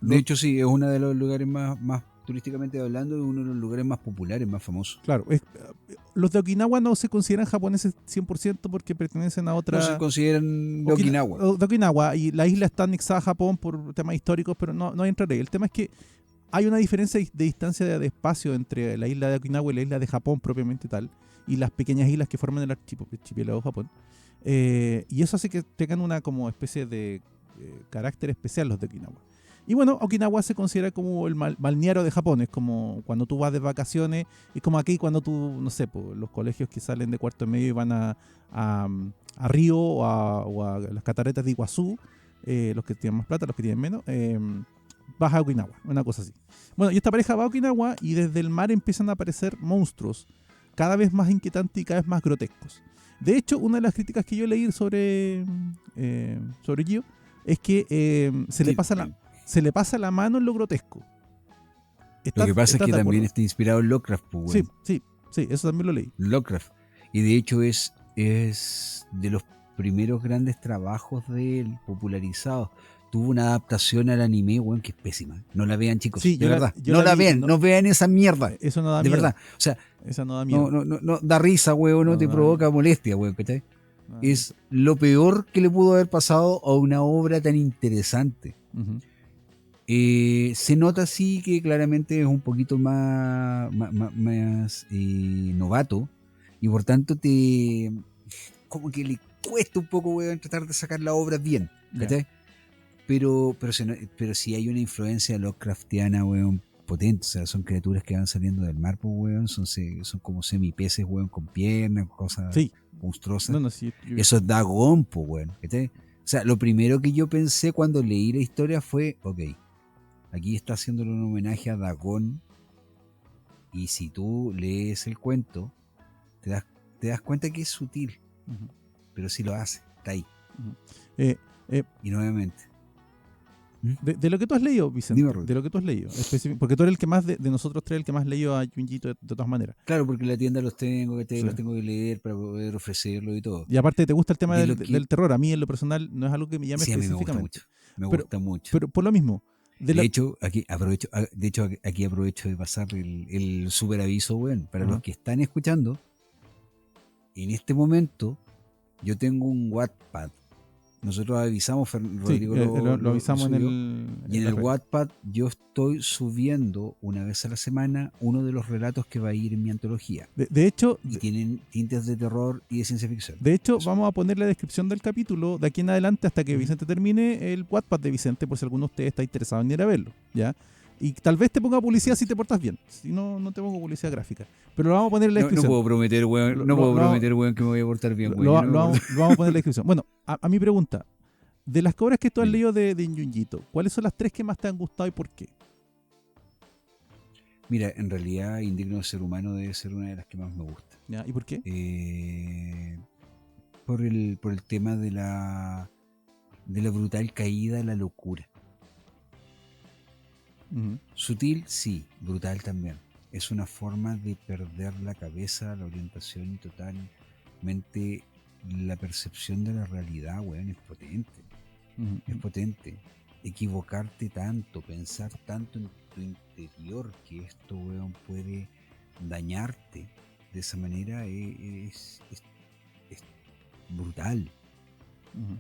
de hecho, sí, es uno de los lugares más turísticamente hablando, es uno de los lugares más populares, más famosos. Claro, los de Okinawa no se consideran japoneses 100% porque pertenecen a otra... No se consideran de Okinawa. De Okinawa, y la isla está anexada a Japón por temas históricos, pero no entraré. El tema es que hay una diferencia de distancia de espacio entre la isla de Okinawa y la isla de Japón propiamente tal, y las pequeñas islas que forman el archipiélago de Japón. Y eso hace que tengan una como especie de carácter especial los de Okinawa. Y bueno, Okinawa se considera como el balneario de Japón. Es como cuando tú vas de vacaciones, es como aquí cuando tú, no sé, los colegios que salen de cuarto medio y van a Río o a las cataratas de Iguazú, los que tienen más plata, los que tienen menos, vas a Okinawa, una cosa así. Bueno, y esta pareja va a Okinawa y desde el mar empiezan a aparecer monstruos cada vez más inquietantes y cada vez más grotescos. De hecho, una de las críticas que yo leí sobre Gio es que se le pasa la mano en lo grotesco. Lo que pasa es que también está inspirado en Lovecraft, pues, bueno. Sí, eso también lo leí. Lovecraft. Y de hecho es de los primeros grandes trabajos de él popularizados. Tuvo una adaptación al anime, weón, que es pésima. No la vean, chicos, de verdad. No la vean, no vean esa mierda. Eso no da de miedo. verdad. O sea, esa no da miedo. No da risa, weón, no te provoca molestia, weón, ¿cachai? Es lo peor que le pudo haber pasado a una obra tan interesante. Uh-huh. Se nota sí que claramente es un poquito más novato, y por tanto como que le cuesta un poco, weón, tratar de sacar la obra bien, ¿cachai? Yeah. Pero sí hay una influencia Lovecraftiana, weón, potente. O sea, son criaturas que van saliendo del mar, pues, weón, son como semipeces, weón, con piernas, cosas monstruosas. Eso es Dagon, pues, weón, ¿cachai? O sea, lo primero que yo pensé cuando leí la historia fue, ok, aquí está haciéndole un homenaje a Dagon, y si tú lees el cuento, te das cuenta que es sutil, uh-huh, pero sí lo hace, está ahí. Uh-huh. Y nuevamente. De lo que tú has leído, Vicente, de lo que tú has leído, porque tú eres el que más de nosotros tres, el que más leído a Junjito de todas maneras. Claro, porque en la tienda los tengo que leer para poder ofrecerlo y todo. Y aparte te gusta el tema del terror. A mí en lo personal no es algo que me llame específicamente. Me gusta mucho. Pero por lo mismo. De hecho, aquí aprovecho de pasar el super aviso, weón, para los que están escuchando. En este momento yo tengo un Wattpad. Nosotros avisamos, Rodrigo lo avisamos en el Wattpad yo estoy subiendo una vez a la semana uno de los relatos que va a ir en mi antología. De hecho, y tienen tintes de terror y de ciencia ficción. De hecho, vamos a poner la descripción del capítulo de aquí en adelante hasta que Vicente termine el Wattpad de Vicente, por si alguno de ustedes está interesado en ir a verlo, ¿ya? Y tal vez te ponga publicidad si te portas bien. Si no, no te pongo publicidad gráfica. Pero lo vamos a poner en la descripción. No puedo prometer, weón, que me voy a portar bien, weón. Lo vamos a poner en la descripción. Bueno, a mi pregunta. De las obras que tú has leído de Junjito, ¿cuáles son las tres que más te han gustado y por qué? Mira, en realidad Indigno de Ser Humano debe ser una de las que más me gusta. ¿Ya? ¿Y por qué? Por el tema de la brutal caída a la locura. Uh-huh. Sutil, sí, brutal también. Es una forma de perder la cabeza, la orientación y totalmente la percepción de la realidad, weón, es potente. Uh-huh. Es potente. Equivocarte tanto, pensar tanto en tu interior que esto, weón, puede dañarte de esa manera es brutal. Uh-huh.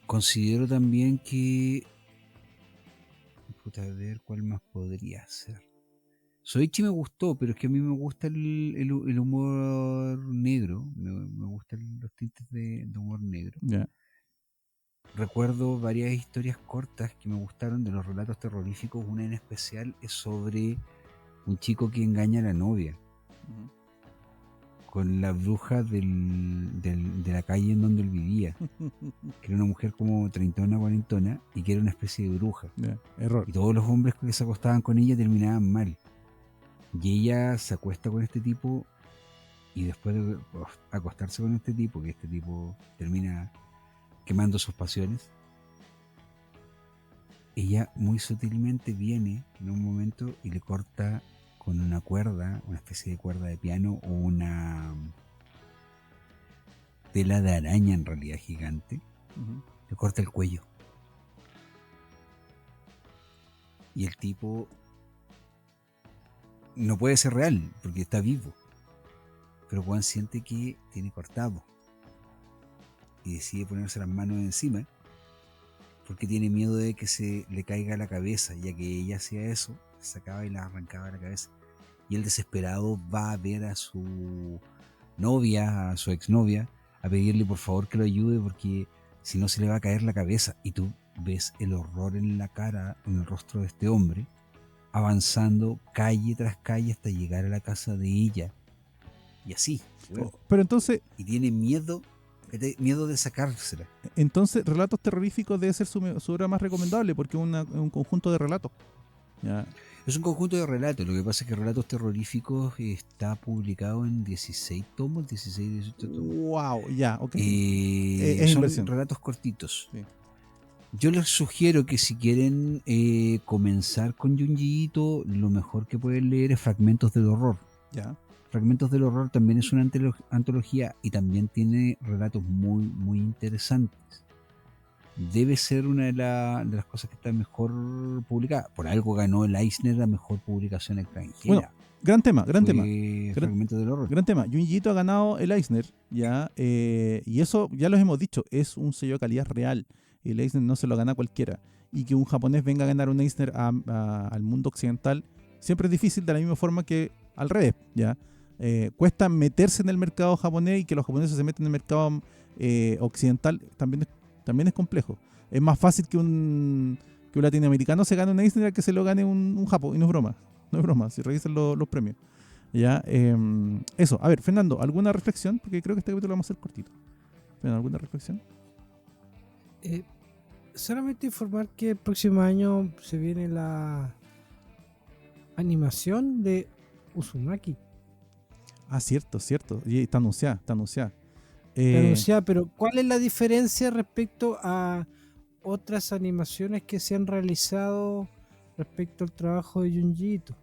Considero también que a ver cuál más podría ser. Soichi me gustó, pero es que a mí me gusta el humor negro. Me gustan los tintes de humor negro. Yeah. Recuerdo varias historias cortas que me gustaron de los relatos terroríficos. Una en especial es sobre un chico que engaña a la novia. Uh-huh. Con la bruja de la calle en donde él vivía, que era una mujer como treintona, cuarentona, y que era una especie de bruja. Error. Y todos los hombres que se acostaban con ella terminaban mal. Y ella se acuesta con este tipo, y después de acostarse con este tipo, que este tipo termina quemando sus pasiones, ella muy sutilmente viene en un momento y le corta con una cuerda, una especie de cuerda de piano o una tela de araña en realidad gigante, uh-huh, le corta el cuello. Y el tipo no puede ser real porque está vivo, pero Juan siente que tiene cortado y decide ponerse las manos encima porque tiene miedo de que se le caiga la cabeza, ya que ella hacía eso, sacaba y la arrancaba la cabeza. Y el desesperado va a ver a su novia, a su exnovia, a pedirle por favor que lo ayude porque si no se le va a caer la cabeza. Y tú ves el horror en la cara, en el rostro de este hombre, avanzando calle tras calle hasta llegar a la casa de ella. Y así. Bueno, pero entonces... Y tiene miedo de sacársela. Entonces, Relatos Terroríficos debe ser su obra más recomendable porque es un conjunto de relatos. Ya. Es un conjunto de relatos. Lo que pasa es que Relatos Terroríficos está publicado en 16 tomos, 16, 18 tomos. Wow, ya, ok. Es Son inversión. relatos cortitos. Sí. Yo les sugiero que si quieren comenzar con Junji Ito, lo mejor que pueden leer es Fragmentos del Horror. Ya. Fragmentos del Horror también es una antología y también tiene relatos muy, muy interesantes. Debe ser una de las cosas que está mejor publicada. Por algo ganó el Eisner la mejor publicación extranjera. Bueno, gran tema. Fragmentos del Horror. Gran tema. Junji Ito ha ganado el Eisner, ya, y eso ya los hemos dicho, es un sello de calidad real. Y el Eisner no se lo gana cualquiera. Y que un japonés venga a ganar un Eisner al mundo occidental siempre es difícil, de la misma forma que al revés, ya. Cuesta meterse en el mercado japonés, y que los japoneses se meten en el mercado occidental también es complejo. Es más fácil que un latinoamericano se gane un Eisner que se lo gane un japo, y no es broma. No es broma, si revisan los premios. Ya, eso. A ver, Fernando, ¿alguna reflexión? Porque creo que este capítulo lo vamos a hacer cortito. Fernando, ¿alguna reflexión? Solamente informar que el próximo año se viene la animación de Uzumaki. Ah, cierto. Y está anunciada. Está anunciada, pero ¿cuál es la diferencia respecto a otras animaciones que se han realizado respecto al trabajo de Junji Ito?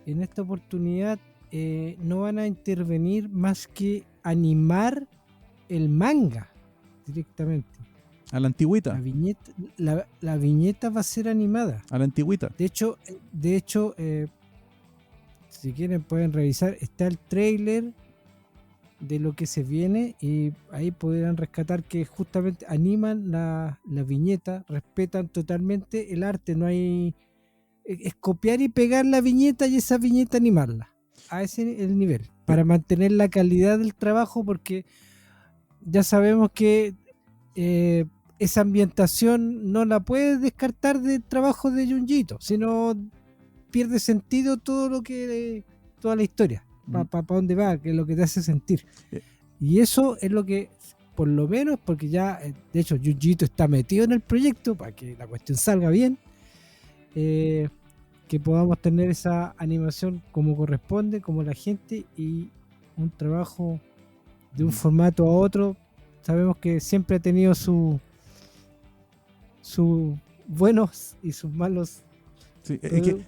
En esta oportunidad no van a intervenir más que animar el manga directamente. A la antigüita. La viñeta va a ser animada. A la antigüita. De hecho, si quieren pueden revisar, está el trailer de lo que se viene y ahí podrán rescatar que justamente animan la viñeta, respetan totalmente el arte, no hay... Es copiar y pegar la viñeta y esa viñeta animarla. A ese es el nivel. Para mantener la calidad del trabajo, porque ya sabemos que esa ambientación no la puedes descartar del trabajo de Junji Ito, sino pierde sentido toda la historia, para dónde va, que es lo que te hace sentir. Y eso es lo que, por lo menos, porque ya, de hecho, Junji Ito está metido en el proyecto para que la cuestión salga bien, que podamos tener esa animación como corresponde, como la gente, y un trabajo de un formato a otro. Sabemos que siempre ha tenido sus buenos y sus malos. Sí, que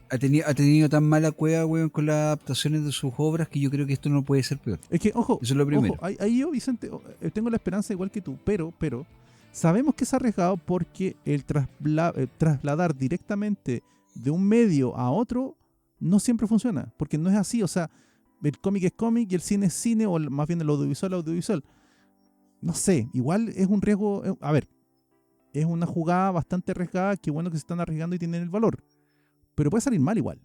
ha tenido tan mala cueva, weón, con las adaptaciones de sus obras, que yo creo que esto no puede ser peor. Es que, ojo, eso es lo primero. Ojo, ahí yo, Vicente, tengo la esperanza igual que tú, pero sabemos que es arriesgado, porque el trasladar directamente de un medio a otro no siempre funciona, porque no es así. O sea, el cómic es cómic y el cine es cine, o más bien el audiovisual. No sé, igual es un riesgo. A ver, es una jugada bastante arriesgada. Qué bueno que se están arriesgando y tienen el valor, pero puede salir mal igual,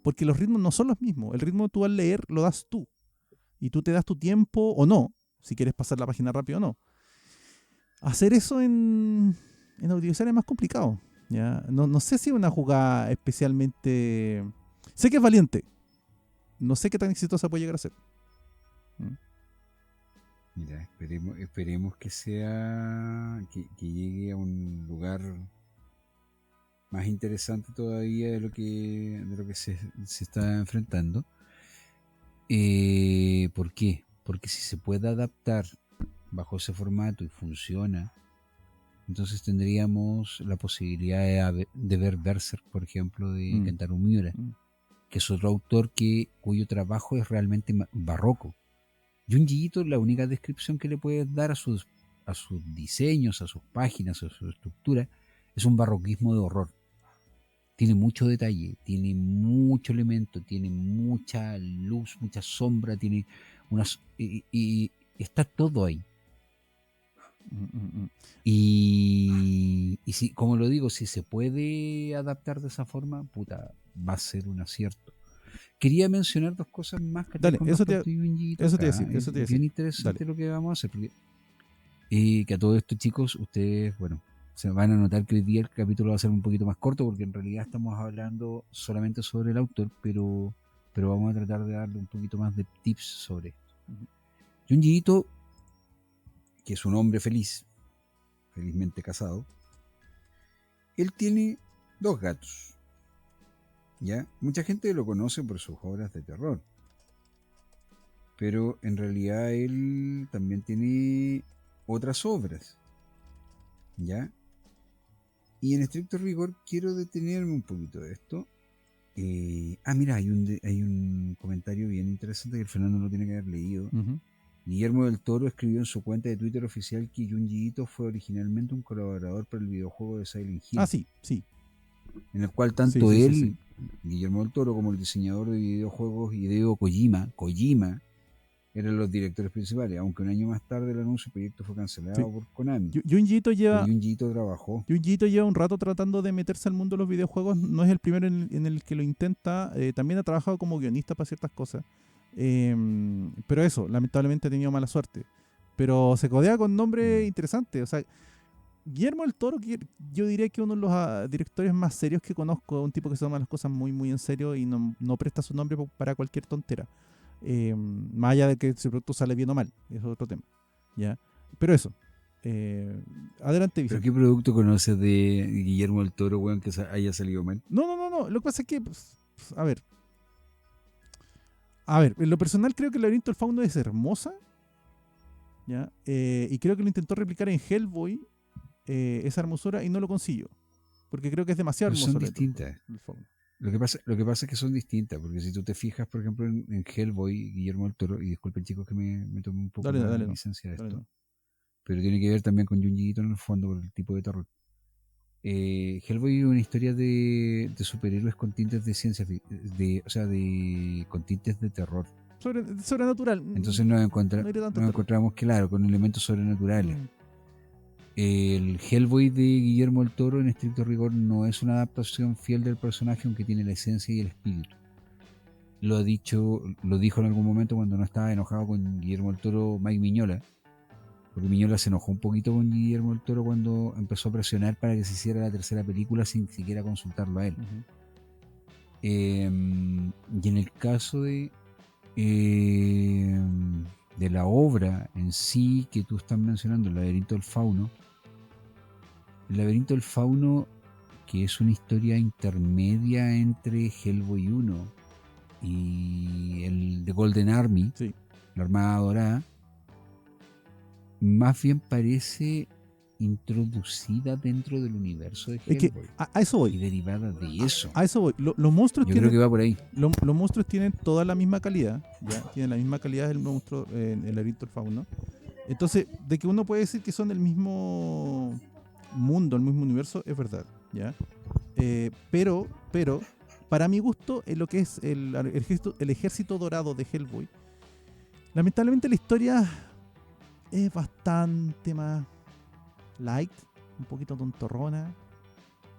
porque los ritmos no son los mismos. El ritmo tú al leer lo das tú, y tú te das tu tiempo o no, si quieres pasar la página rápido o no. Hacer eso en audiovisual es más complicado, ¿ya? No sé si es una jugada especialmente... Sé que es valiente, no sé qué tan exitosa puede llegar a ser. Mira, esperemos que sea que llegue a un lugar más interesante todavía de lo que se está enfrentando. ¿Por qué? Porque si se puede adaptar bajo ese formato y funciona, entonces tendríamos la posibilidad de ver Berserk, por ejemplo, de Kentaro Miura, que es otro autor cuyo trabajo es realmente barroco. Junji Ito, la única descripción que le puedes dar a sus diseños, a sus páginas, a su estructura, es un barroquismo de horror. Tiene mucho detalle, tiene mucho elemento, tiene mucha luz, mucha sombra, tiene y está todo ahí. Y si, como lo digo, si se puede adaptar de esa forma, puta, va a ser un acierto. Quería mencionar dos cosas más que Dale, eso te decía. Es bien interesante. Dale. Lo que vamos a hacer, porque que a todo esto, chicos, ustedes, bueno, se van a notar que hoy día el capítulo va a ser un poquito más corto, porque en realidad estamos hablando solamente sobre el autor, pero vamos a tratar de darle un poquito más de tips sobre esto. Junji Ito, que es un hombre felizmente casado, él tiene 2 gatos. ¿Ya? Mucha gente lo conoce por sus obras de terror. Pero en realidad él también tiene otras obras. ¿Ya? Y en estricto rigor quiero detenerme un poquito de esto. Mira, hay un comentario bien interesante que el Fernando no tiene que haber leído. Uh-huh. Guillermo del Toro escribió en su cuenta de Twitter oficial que Junji Ito fue originalmente un colaborador para el videojuego de Silent Hill. Sí. En el cual tanto él, Guillermo del Toro, como el diseñador de videojuegos Hideo Kojima, eran los directores principales, aunque un año más tarde el anuncio del proyecto fue cancelado por Konami. Junji Ito trabajó. Junji Ito lleva un rato tratando de meterse al mundo de los videojuegos, no es el primero en el que lo intenta, también ha trabajado como guionista para ciertas cosas, pero eso, lamentablemente ha tenido mala suerte, pero se codea con nombres interesantes, o sea, Guillermo del Toro, yo diría que uno de los directores más serios que conozco, un tipo que se toma las cosas muy muy en serio y no presta su nombre para cualquier tontera. Más allá de que si el producto sale bien o mal, eso es otro tema, ¿ya? Pero eso, adelante, Vicente. ¿Pero qué producto conoces de Guillermo del Toro, weón, que haya salido mal? No, lo que pasa es que, a ver, en lo personal creo que el laberinto del fauno es hermosa, ¿ya? Y creo que lo intentó replicar en Hellboy, esa hermosura, y no lo consiguió, porque creo que es demasiado hermoso. Son distintas. Lo que pasa es que son distintas, porque si tú te fijas, por ejemplo, en Hellboy, Guillermo del Toro, y disculpen chicos que me tomé un poco la licencia de esto, pero tiene que ver también con Junji Ito en el fondo, por el tipo de terror. Hellboy es una historia de superhéroes con tintes de ciencia, con tintes de terror. Sobrenatural. Entonces nos encontramos, claro, con elementos sobrenaturales. El Hellboy de Guillermo del Toro, en estricto rigor, no es una adaptación fiel del personaje, aunque tiene la esencia y el espíritu. Lo dijo en algún momento cuando no estaba enojado con Guillermo del Toro, Mike Mignola, porque Mignola se enojó un poquito con Guillermo del Toro cuando empezó a presionar para que se hiciera la tercera película sin siquiera consultarlo a él. Uh-huh. Y en el caso de la obra en sí que tú estás mencionando, el laberinto del fauno, que es una historia intermedia entre Hellboy 1 y el de Golden Army, la Armada Dorada, más bien parece introducida dentro del universo de Hellboy. Es que a eso voy. Y derivada de eso. A eso voy. Los monstruos creo que va por ahí. Los monstruos tienen toda la misma calidad, ¿ya? Tienen la misma calidad del monstruo en el laberinto del fauno. Entonces, de que uno puede decir que son del mismo mundo, el mismo universo, es verdad, ¿ya? Pero para mi gusto, en lo que es el ejército dorado de Hellboy, lamentablemente la historia es bastante más light, un poquito tontorrona,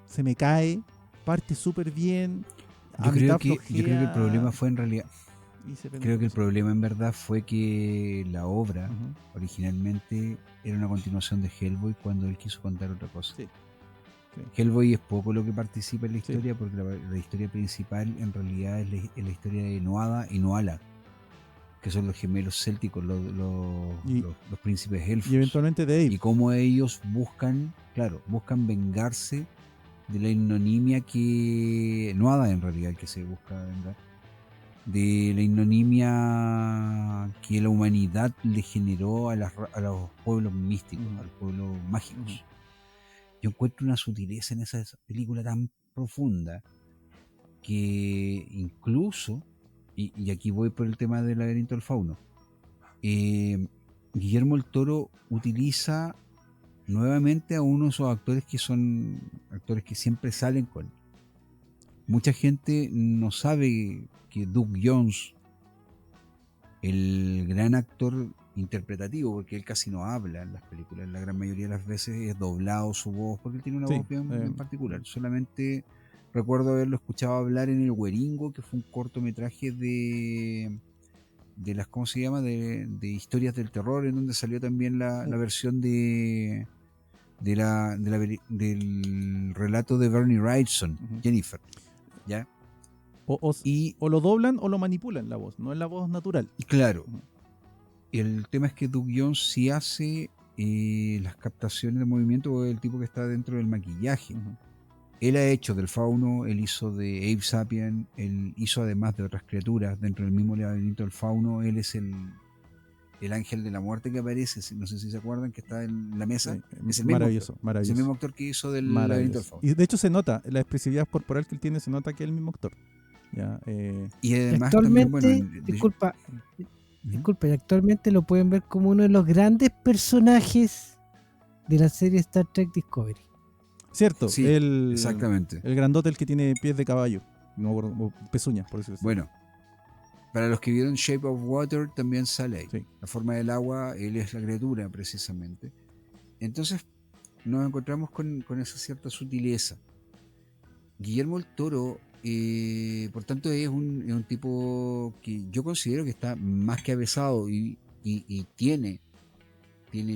se me cae, parte súper bien. Yo creo que el problema fue en realidad, creo que el problema en verdad fue que la obra originalmente era una continuación de Hellboy cuando él quiso contar otra cosa. Sí. Hellboy es poco lo que participa en la historia, porque la historia principal en realidad es la historia de Noada y Noala, que son los gemelos célticos, los príncipes elfos. Y eventualmente Dave. Y cómo ellos buscan vengarse de la ignominia que... Noada en realidad el que se busca vengar. De la ignominia que la humanidad le generó a los pueblos místicos, a los pueblos mágicos. Yo encuentro una sutileza en esa película tan profunda que incluso... Y aquí voy por el tema del laberinto del fauno. Guillermo del Toro utiliza nuevamente a uno de esos actores que son actores que siempre salen con él. Mucha gente no sabe que Doug Jones, el gran actor interpretativo, porque él casi no habla en las películas, la gran mayoría de las veces es doblado su voz, porque él tiene una voz bien particular. Solamente recuerdo haberlo escuchado hablar en El Güeringo, que fue un cortometraje de las, ¿cómo se llama? De historias del terror, en donde salió también la versión del relato de Bernie Wrightson, Jennifer, ¿ya? O lo doblan o lo manipulan la voz, no es la voz natural. Claro. El tema es que Doug Jones sí hace las captaciones de movimiento, o el tipo que está dentro del maquillaje. Él ha hecho del Fauno, él hizo de Abe Sapien, él hizo además de otras criaturas dentro del mismo laberinto del Fauno. Él es el ángel de la muerte que aparece, no sé si se acuerdan, que está en la mesa. Es el mismo Maravilloso, actor. maravilloso. Es el mismo actor que hizo del laberinto del Maravilloso. Fauno. Y de hecho se nota, la expresividad corporal que él tiene, se nota que es el mismo actor. Ya, Y además actualmente, también, bueno, disculpa, y actualmente lo pueden ver como uno de los grandes personajes de la serie Star Trek Discovery. cierto, sí, exactamente. el grandote, el que tiene pies de caballo, no, o pezuñas, por decirlo así. Bueno, para los que vieron Shape of Water también sale ahí. Sí. La forma del agua, él es la criatura precisamente. Entonces nos encontramos con esa cierta sutileza. Guillermo el Toro, por tanto, es un tipo que yo considero que está más que avesado y tiene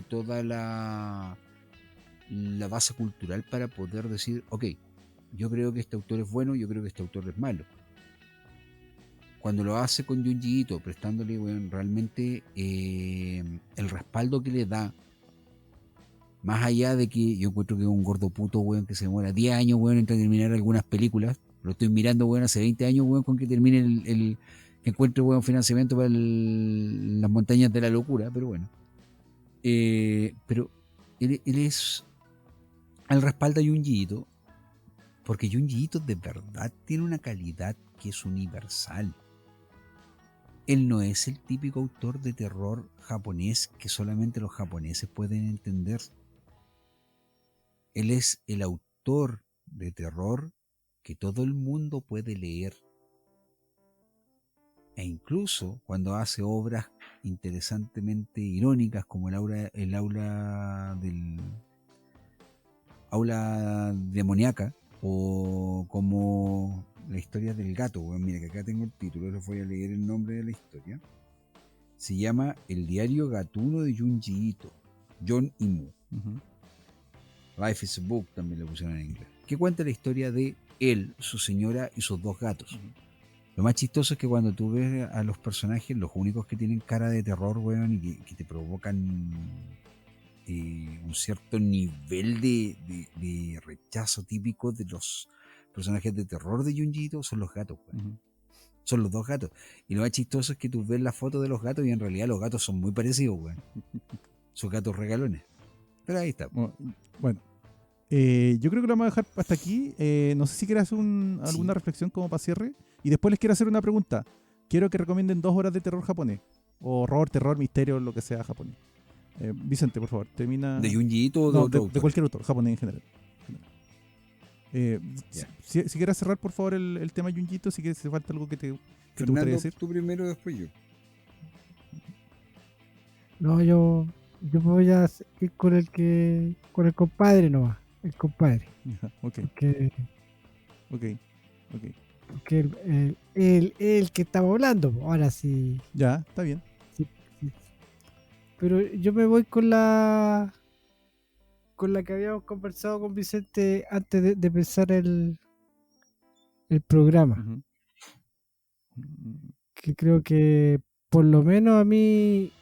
toda la base cultural para poder decir, ok, yo creo que este autor es bueno, yo creo que este autor es malo. Cuando lo hace con Junji Ito, prestándole, bueno, realmente el respaldo que le da, más allá de que yo encuentro que es un gordo puto, weón, que se demora 10 años, weón, en terminar algunas películas. Lo estoy mirando, weón, hace 20 años, weón, con que termine que encuentre, weón, financiamiento para las montañas de la locura, pero bueno. Pero él es al respaldo a Junji Ito, porque Junji Ito de verdad tiene una calidad que es universal. Él no es el típico autor de terror japonés que solamente los japoneses pueden entender. Él es el autor de terror que todo el mundo puede leer. E incluso cuando hace obras interesantemente irónicas como el aula demoníaca, o como la historia del gato. Bueno, mira que acá tengo el título, les voy a leer el nombre de la historia. Se llama El diario gatuno de Junji Ito, John Imu. Life is a Book también lo pusieron en inglés. Que cuenta la historia de él, su señora y sus dos gatos. Lo más chistoso es que cuando tú ves a los personajes, los únicos que tienen cara de terror, weón, y que te provocan un cierto nivel de rechazo típico de los personajes de terror de Junji Ito son los gatos, weón. Son los dos gatos. Y lo más chistoso es que tú ves la foto de los gatos y en realidad los gatos son muy parecidos, weón. Son gatos regalones. Pero ahí está. Bueno, yo creo que lo vamos a dejar hasta aquí. No sé si quieres hacer alguna reflexión como para cierre. Y después les quiero hacer una pregunta. Quiero que recomienden 2 horas de terror japonés. O horror, terror, misterio, lo que sea japonés. Vicente, por favor, termina. ¿De Junji Ito o de cualquier autor, japonés en general. Si quieres cerrar, por favor, el tema Junji Ito, si te falta algo que te gustaría decir. Tú primero, después yo. No, yo voy a ir con el compadre nomás. El compadre. Ok. Porque el que estaba hablando, ahora sí. Ya, está bien. Sí. Pero yo me voy con la que habíamos conversado con Vicente antes de empezar el programa. Que creo que por lo menos a mí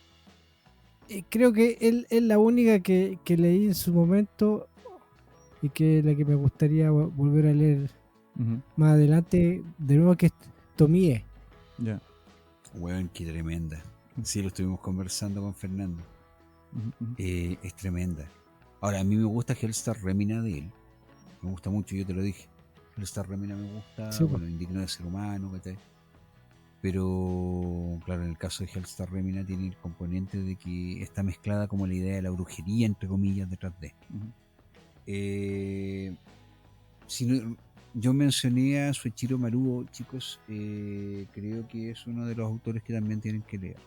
creo que él es la única que leí en su momento y que la que me gustaría volver a leer más adelante de nuevo, que es Tomie. Ya. Weón, qué tremenda. Sí, lo estuvimos conversando con Fernando. Es tremenda. Ahora, a mí me gusta Hellstar Remina de él. Me gusta mucho, yo te lo dije. Hellstar Remina me gusta, sí, bueno, Indigno de ser humano, ¿cachai? Pero, claro, en el caso de Hellstar Remina tiene el componente de que está mezclada como la idea de la brujería, entre comillas, detrás de. Yo mencioné a Soichiro Maruo, chicos, creo que es uno de los autores que también tienen que leer.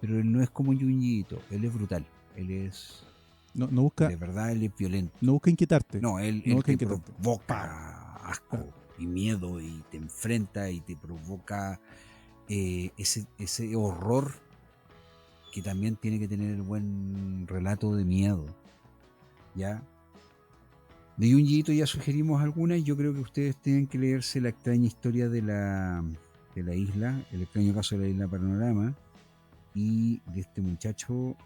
Pero él no es como Junji Ito, él es brutal, él es... No busca... De verdad, él es violento. No busca inquietarte. No, él te provoca asco y miedo y te enfrenta y te provoca ese horror que también tiene que tener el buen relato de miedo. ¿Ya? De Junji Ito ya sugerimos algunas. Yo creo que ustedes tienen que leerse La extraña historia de la isla, El extraño caso de la isla Panorama, y de este muchacho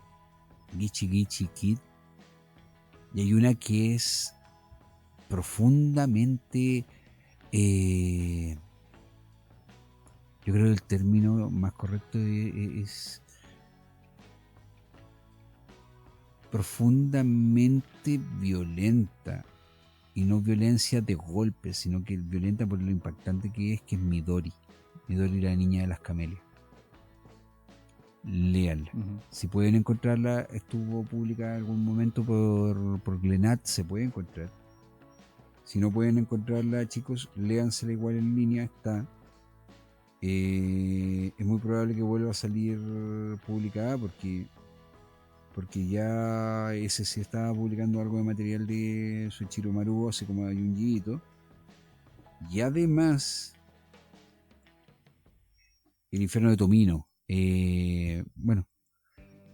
Gichi Gichi Kid. Y hay una que es profundamente, yo creo que el término más correcto es profundamente violenta, y no violencia de golpes, sino que violenta por lo impactante que es Midori, la niña de las camelias. Léanla. Si pueden encontrarla, estuvo publicada en algún momento por Glenat, se puede encontrar. Si no pueden encontrarla, chicos, léansela igual en línea, está. Es muy probable que vuelva a salir publicada porque ya ese se estaba publicando algo de material de Soichiro Maruo, así como de Junji Ito. Y además, El infierno de Tomino. Bueno,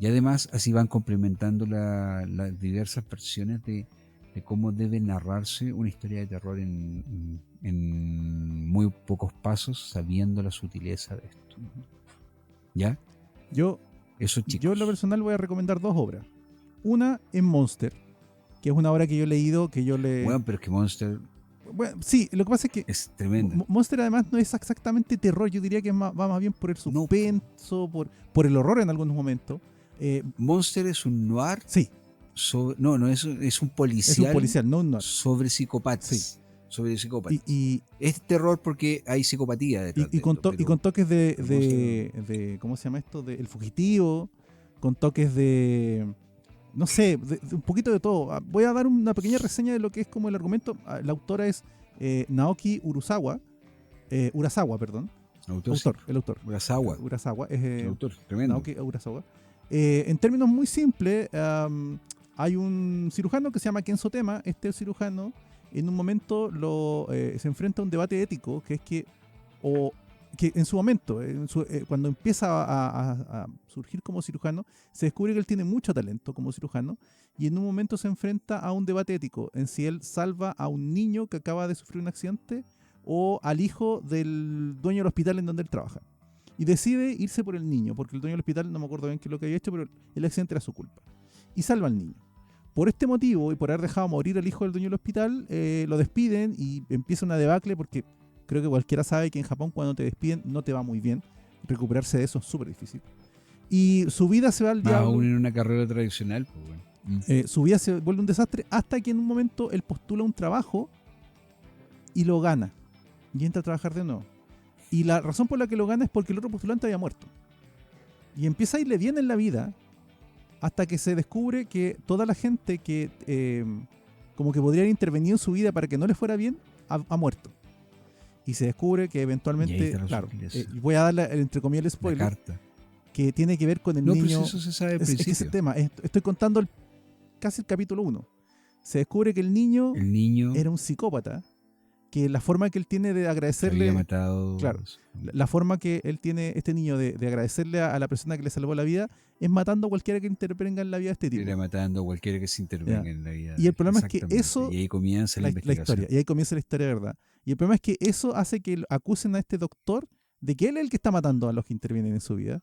y además así van complementando las diversas versiones de cómo debe narrarse una historia de terror en muy pocos pasos, sabiendo la sutileza de esto. ¿Ya? Eso, chicos. Yo en lo personal voy a recomendar 2 obras. Una es Monster, que es una obra que yo he leído, Bueno, pero es que Monster... Bueno, sí, lo que pasa es que es tremendo. Monster además no es exactamente terror, yo diría que va más bien por el suspenso, por el horror en algunos momentos. Monster es un noir. Sí. Es un policial. Es un policial, no un noir. Sobre psicópatas. Sí. Sobre psicópatas. Y es terror porque hay psicopatía detrás y con toques de ¿cómo se llama esto? De El Fugitivo, con toques de... No sé, de un poquito de todo. Voy a dar una pequeña reseña de lo que es como el argumento. La autora es Naoki Urasawa. Perdón. El autor. Urasawa es el autor, tremendo. Naoki Urasawa. En términos muy simples, hay un cirujano que se llama Kenzo Tema. Este cirujano en un momento se enfrenta a un debate ético, que es que en su momento, cuando empieza a surgir como cirujano, se descubre que él tiene mucho talento como cirujano, y en un momento se enfrenta a un debate ético en si él salva a un niño que acaba de sufrir un accidente o al hijo del dueño del hospital en donde él trabaja. Y decide irse por el niño, porque el dueño del hospital, no me acuerdo bien qué es lo que había hecho, pero el accidente era su culpa. Y salva al niño. Por este motivo, y por haber dejado morir al hijo del dueño del hospital, lo despiden y empieza una debacle, porque creo que cualquiera sabe que en Japón cuando te despiden no te va muy bien. Recuperarse de eso es súper difícil. Y su vida se va al diablo. Aún en una carrera tradicional, pues bueno. Su vida se vuelve un desastre hasta que en un momento él postula un trabajo y lo gana. Y entra a trabajar de nuevo. Y la razón por la que lo gana es porque el otro postulante había muerto. Y empieza a irle bien en la vida hasta que se descubre que toda la gente que como que podría haber intervenido en su vida para que no le fuera bien, ha muerto. Y se descubre que eventualmente, claro, voy a darle entre comillas el spoiler, que tiene que ver con el niño. No, pues eso se sabe al principio. Es ese tema. Estoy contando casi el capítulo 1. Se descubre que el niño era un psicópata, que la forma que él tiene de agradecerle... había matado... Claro, la forma que él tiene, este niño, de agradecerle a la persona que le salvó la vida, es matando a cualquiera que intervenga en la vida de este tipo. Era matando a cualquiera que se intervenga en la vida. Y el problema es que eso... Y ahí comienza la investigación. historia. Y ahí comienza la historia de verdad. Y el problema es que eso hace que acusen a este doctor de que él es el que está matando a los que intervienen en su vida.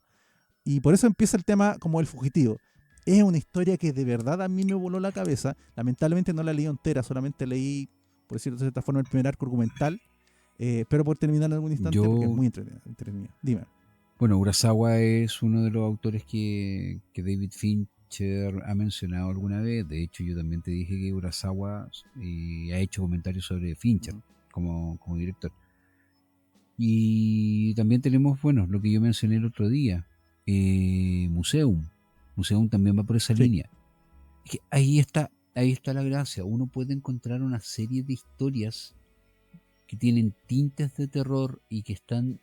Y por eso empieza el tema como el fugitivo. Es una historia que de verdad a mí me voló la cabeza. Lamentablemente no la leí entera, solamente leí, por decirlo de cierta forma, el primer arco argumental. Pero por terminar en algún instante, porque es muy entretenida. Dime. Bueno, Urasawa es uno de los autores que David Fincher ha mencionado alguna vez. De hecho, yo también te dije que Urasawa ha hecho comentarios sobre Fincher como director. Y también tenemos, bueno, lo que yo mencioné el otro día, Museum. Museum también va por esa línea. Es que ahí está la gracia. Uno puede encontrar una serie de historias que tienen tintes de terror y que están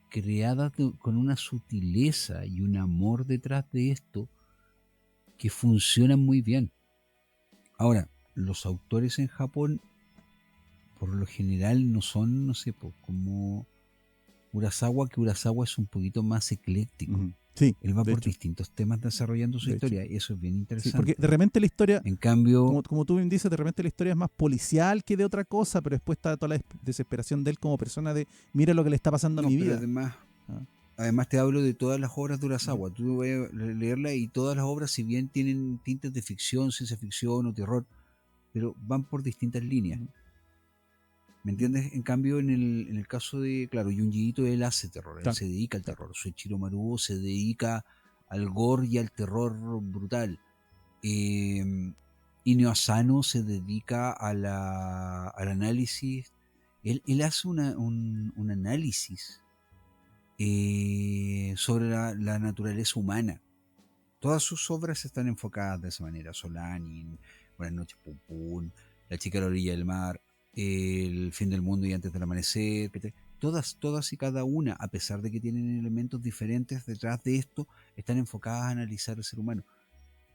creadas con una sutileza y un amor detrás de esto que funcionan muy bien. Ahora, los autores en Japón por lo general no son, no sé, como Urasawa, que Urasawa es un poquito más ecléctico. Sí, él va por distintos temas desarrollando su historia, y eso es bien interesante. Sí, porque de repente la historia, en cambio, como tú bien dices, de repente la historia es más policial que de otra cosa, pero después está toda la desesperación de él como persona de mira lo que le está pasando a mi vida. Además te hablo de todas las obras de Urasawa. Tú vas a leerla y todas las obras, si bien tienen tintes de ficción, ciencia ficción o terror, pero van por distintas líneas. ¿Me entiendes? En cambio, en el caso de, claro, Junji Ito, él hace terror, él se dedica al terror. Soichiro Maruo se dedica al gore y al terror brutal. Inio Asano se dedica al análisis. Él hace un análisis sobre la naturaleza humana. Todas sus obras están enfocadas de esa manera. Solanin, Buenas noches, Pum Pum, La chica a la orilla del mar, El fin del mundo y antes del amanecer. Todas y cada una, a pesar de que tienen elementos diferentes detrás de esto, están enfocadas a analizar el ser humano.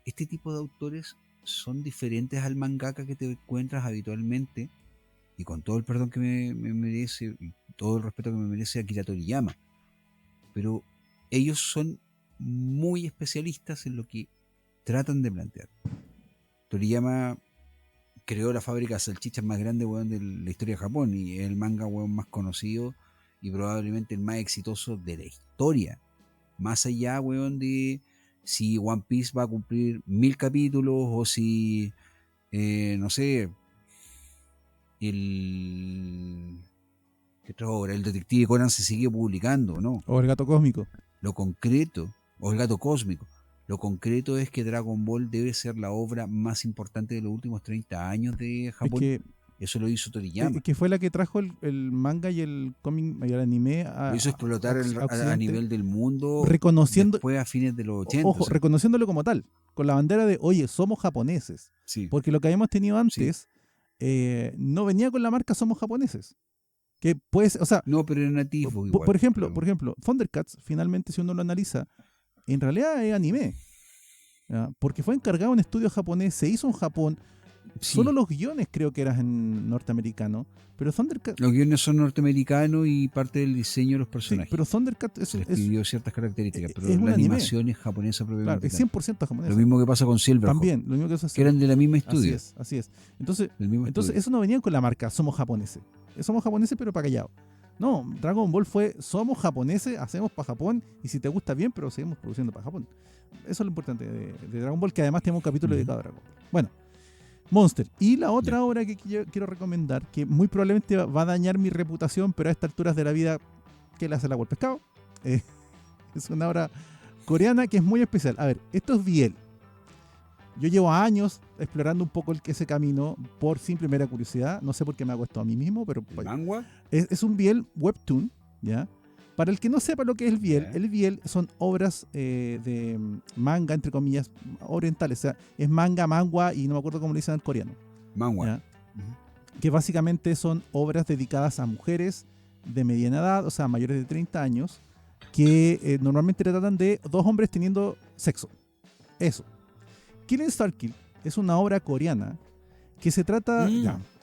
Este tipo de autores son diferentes al mangaka que te encuentras habitualmente, y con todo el perdón que me merece y todo el respeto que me merece Akira Toriyama, pero ellos son muy especialistas en lo que tratan de plantear. Toriyama creó la fábrica de salchichas más grande, weón, de la historia de Japón, y es el manga, weón, más conocido y probablemente el más exitoso de la historia, más allá, weón, de si One Piece va a cumplir 1000 capítulos o si no sé, ¿qué otra obra? El Detective Conan se sigue publicando, ¿no? O El gato cósmico. Lo concreto, o El gato cósmico, lo concreto es que Dragon Ball debe ser la obra más importante de los últimos 30 años de Japón. Eso lo hizo Toriyama. Que fue la que trajo el manga y el cómic y el anime lo hizo explotar a nivel del mundo, reconociendo, después a fines de los 80. Ojo, reconociéndolo como tal, con la bandera de, oye, somos japoneses. Sí. Porque lo que habíamos tenido antes no venía con la marca somos japoneses. Que pues, o sea, no, pero era nativo igual. Por ejemplo, Thundercats, finalmente, si uno lo analiza, en realidad es anime. ¿Ya? Porque fue encargado en estudio japonés, se hizo en Japón. Sí. Solo los guiones creo que eran norteamericanos, pero Thundercats... Los guiones son norteamericanos y parte del diseño de los personajes. Sí, pero Thundercats se les pidió ciertas características, pero es la animación es japonesa propiamente. Claro, es 100% japonesa. Lo mismo que pasa con Silverhawk. También, lo mismo que pasa. Que eran de la misma estudio. Así es. Entonces eso no venía con la marca somos japoneses. Somos japoneses pero para callado. No, Dragon Ball fue somos japoneses, hacemos para Japón y si te gusta bien, pero seguimos produciendo para Japón. Eso es lo importante de Dragon Ball, que además tenemos un capítulo dedicado a Dragon Ball. Bueno, Monster. Y la otra obra que yo quiero recomendar, que muy probablemente va a dañar mi reputación, pero a estas alturas de la vida, ¿qué le hace el agua al pescado? Es una obra coreana que es muy especial. A ver, esto es Biel. Yo llevo años explorando un poco ese camino por simple y mera curiosidad. No sé por qué me hago esto a mí mismo, pero es un Biel webtoon, ¿ya? Para el que no sepa lo que es el Biel son obras de manga, entre comillas, orientales. O sea, es mangua, y no me acuerdo cómo le dicen en coreano. Mangua. Que básicamente son obras dedicadas a mujeres de mediana edad, o sea, mayores de 30 años, que normalmente tratan de dos hombres teniendo sexo. Eso. Killing Starkill es una obra coreana que se trata...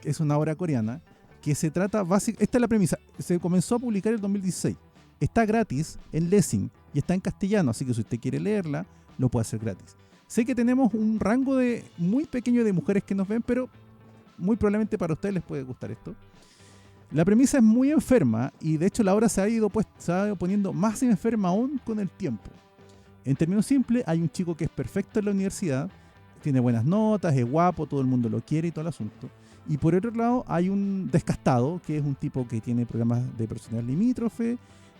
es una obra coreana que se trata... Esta es la premisa. Se comenzó a publicar en el 2016. Está gratis en Lessing y está en castellano, así que si usted quiere leerla, lo puede hacer gratis. Sé que tenemos un rango muy pequeño de mujeres que nos ven, pero muy probablemente para ustedes les puede gustar esto. La premisa es muy enferma y de hecho la obra se ha ido poniendo más enferma aún con el tiempo. En términos simples, hay un chico que es perfecto en la universidad, tiene buenas notas, es guapo, todo el mundo lo quiere y todo el asunto. Y por otro lado hay un descastado, que es un tipo que tiene problemas de personalidad limítrofe,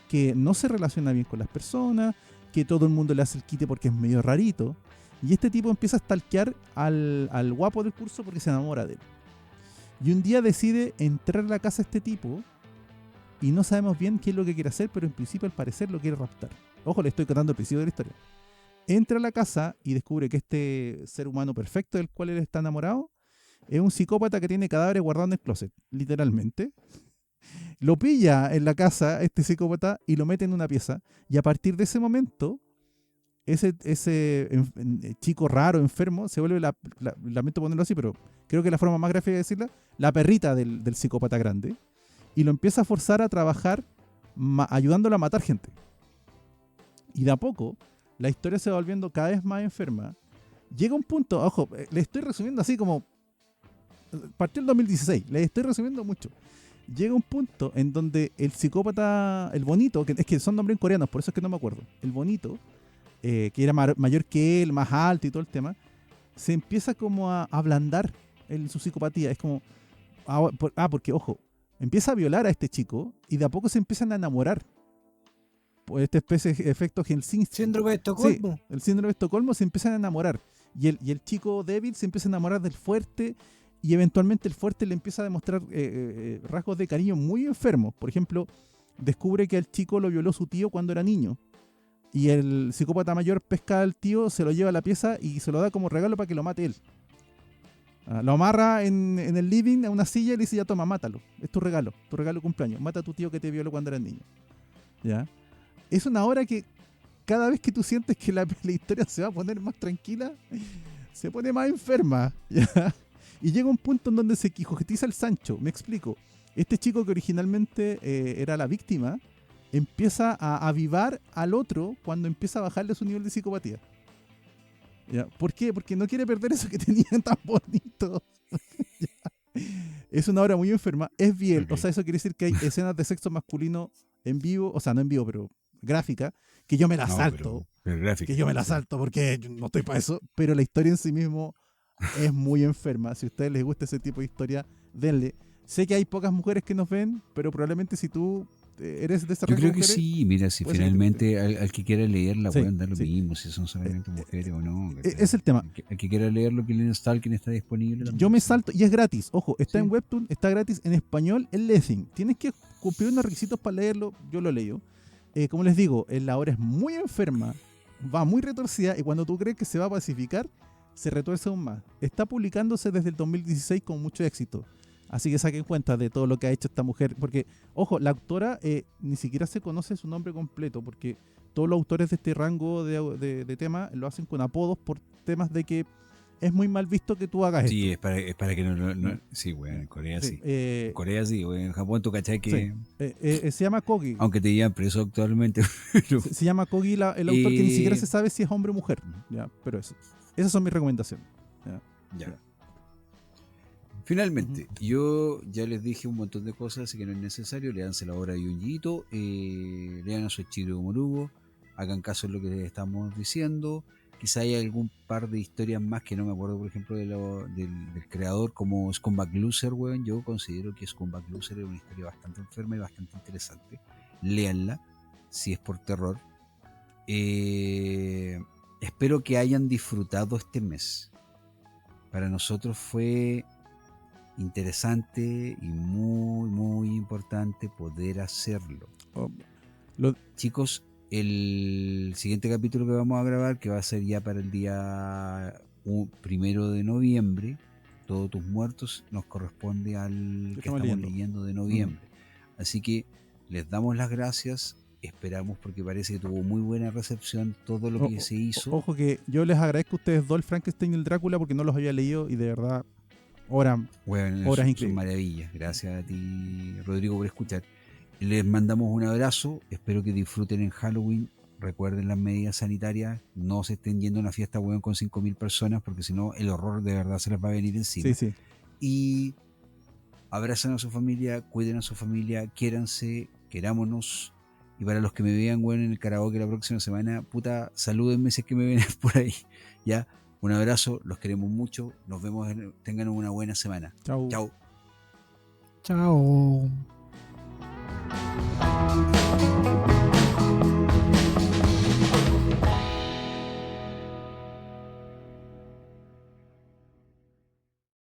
que no se relaciona bien con las personas, que todo el mundo le hace el quite porque es medio rarito. Y este tipo empieza a stalkear al guapo del curso porque se enamora de él. Y un día decide entrar a la casa de este tipo y no sabemos bien qué es lo que quiere hacer, pero en principio al parecer lo quiere raptar. Ojo, le estoy contando el principio de la historia. Entra a la casa y descubre que este ser humano perfecto del cual él está enamorado es un psicópata que tiene cadáveres guardados en el closet, literalmente. Lo pilla en la casa este psicópata y lo mete en una pieza, y a partir de ese momento ese chico raro, enfermo, se vuelve lamento ponerlo así, pero creo que es la forma más gráfica de decirla, la perrita del psicópata grande, y lo empieza a forzar a trabajar ayudándolo a matar gente. Y de a poco la historia se va volviendo cada vez más enferma. Llega un punto, ojo, le estoy resumiendo así como partió el 2016, le estoy resumiendo mucho. Llega un punto en donde el psicópata, el bonito, que es que son nombres coreanos, por eso es que no me acuerdo, el bonito, que era mayor que él, más alto y todo el tema, se empieza como a ablandar en su psicopatía. Es como, porque ojo, empieza a violar a este chico y de a poco se empiezan a enamorar. Por esta especie de efecto Helsinki. Síndrome de Estocolmo. Sí, el síndrome de Estocolmo, se empiezan a enamorar. Y el chico débil se empieza a enamorar del fuerte y eventualmente el fuerte le empieza a demostrar rasgos de cariño muy enfermos. Por ejemplo, descubre que al chico lo violó su tío cuando era niño. Y el psicópata mayor pesca al tío, se lo lleva a la pieza y se lo da como regalo para que lo mate él. Lo amarra en el living a una silla y le dice, ya toma, mátalo. Es tu regalo de cumpleaños. Mata a tu tío que te violó cuando eras niño. ¿Ya? Es una obra que cada vez que tú sientes que la historia se va a poner más tranquila, se pone más enferma. ¿Ya? Y llega un punto en donde se quijogetiza el Sancho. Me explico. Este chico que originalmente era la víctima, empieza a avivar al otro cuando empieza a bajarle su nivel de psicopatía. ¿Ya? ¿Por qué? Porque no quiere perder eso que tenían tan bonito. Es una obra muy enferma. Es bien. Okay. O sea, eso quiere decir que hay escenas de sexo masculino en vivo. O sea, no en vivo, pero gráfica. Que yo me la salto. Pero gráfica, que yo me la salto porque yo no estoy para eso. Pero la historia en sí mismo es muy enferma. Si a ustedes les gusta ese tipo de historia, denle. Sé que hay pocas mujeres que nos ven, pero probablemente si tú eres de esa Yo creo que sí, mira, si finalmente al que quiera leerla pueden dar lo mismo, si son solamente mujeres o no. Es el tema. Al que quiera leerlo, que Stalking está disponible también. Yo me salto, y es gratis, ojo, está en Webtoon, está gratis en español, en Lessing. Tienes que cumplir unos requisitos para leerlo, yo lo leo. Como les digo, la obra es muy enferma, va muy retorcida, y cuando tú crees que se va a pacificar, se retuerce aún más. Está publicándose desde el 2016 con mucho éxito. Así que saquen cuenta de todo lo que ha hecho esta mujer. Porque, ojo, la autora ni siquiera se conoce su nombre completo. Porque todos los autores de este rango de tema lo hacen con apodos por temas de que es muy mal visto que tú hagas esto. Sí, es para que no. Sí, güey, en Corea sí. En Corea sí, güey. En Japón tú cachai que. Sí. Se llama Kogi. Aunque te llevan preso actualmente. Se llama Kogi el autor que ni siquiera se sabe si es hombre o mujer. ¿Ya? Pero eso. Esas son mis recomendaciones. Ya. Finalmente, yo ya les dije un montón de cosas, así que no es necesario. Leanse la obra de Junjito, lean a su Soichiro Morugo, hagan caso en lo que les estamos diciendo. Quizá haya algún par de historias más que no me acuerdo, por ejemplo, del creador, como Scumbag Loser, weón. Yo considero que Scumbag Loser es una historia bastante enferma y bastante interesante. Léanla, si es por terror. Espero que hayan disfrutado este mes. Para nosotros fue interesante y muy muy importante poder hacerlo. Chicos, el siguiente capítulo que vamos a grabar, que va a ser ya para el día 1 de noviembre, Todos tus muertos, nos corresponde al que estamos leyendo de noviembre. Así que les damos las gracias, esperamos, porque parece que tuvo muy buena recepción todo lo que se hizo. Ojo que yo les agradezco a ustedes dos el Frankenstein y el Drácula, porque no los había leído y de verdad horas increíbles. Son maravillas. Gracias a ti, Rodrigo, por escuchar. Les mandamos un abrazo. Espero que disfruten en Halloween. Recuerden las medidas sanitarias. No se estén yendo a una fiesta, weón, con 5.000 personas, porque si no, el horror de verdad se les va a venir encima. Sí. Y abracen a su familia, cuiden a su familia, quiéranse, querámonos. Y para los que me vean, weón, en el karaoke la próxima semana, puta, salúdenme si es que me ven por ahí. Ya. Un abrazo, los queremos mucho, nos vemos, tengan una buena semana. Chau. Chao.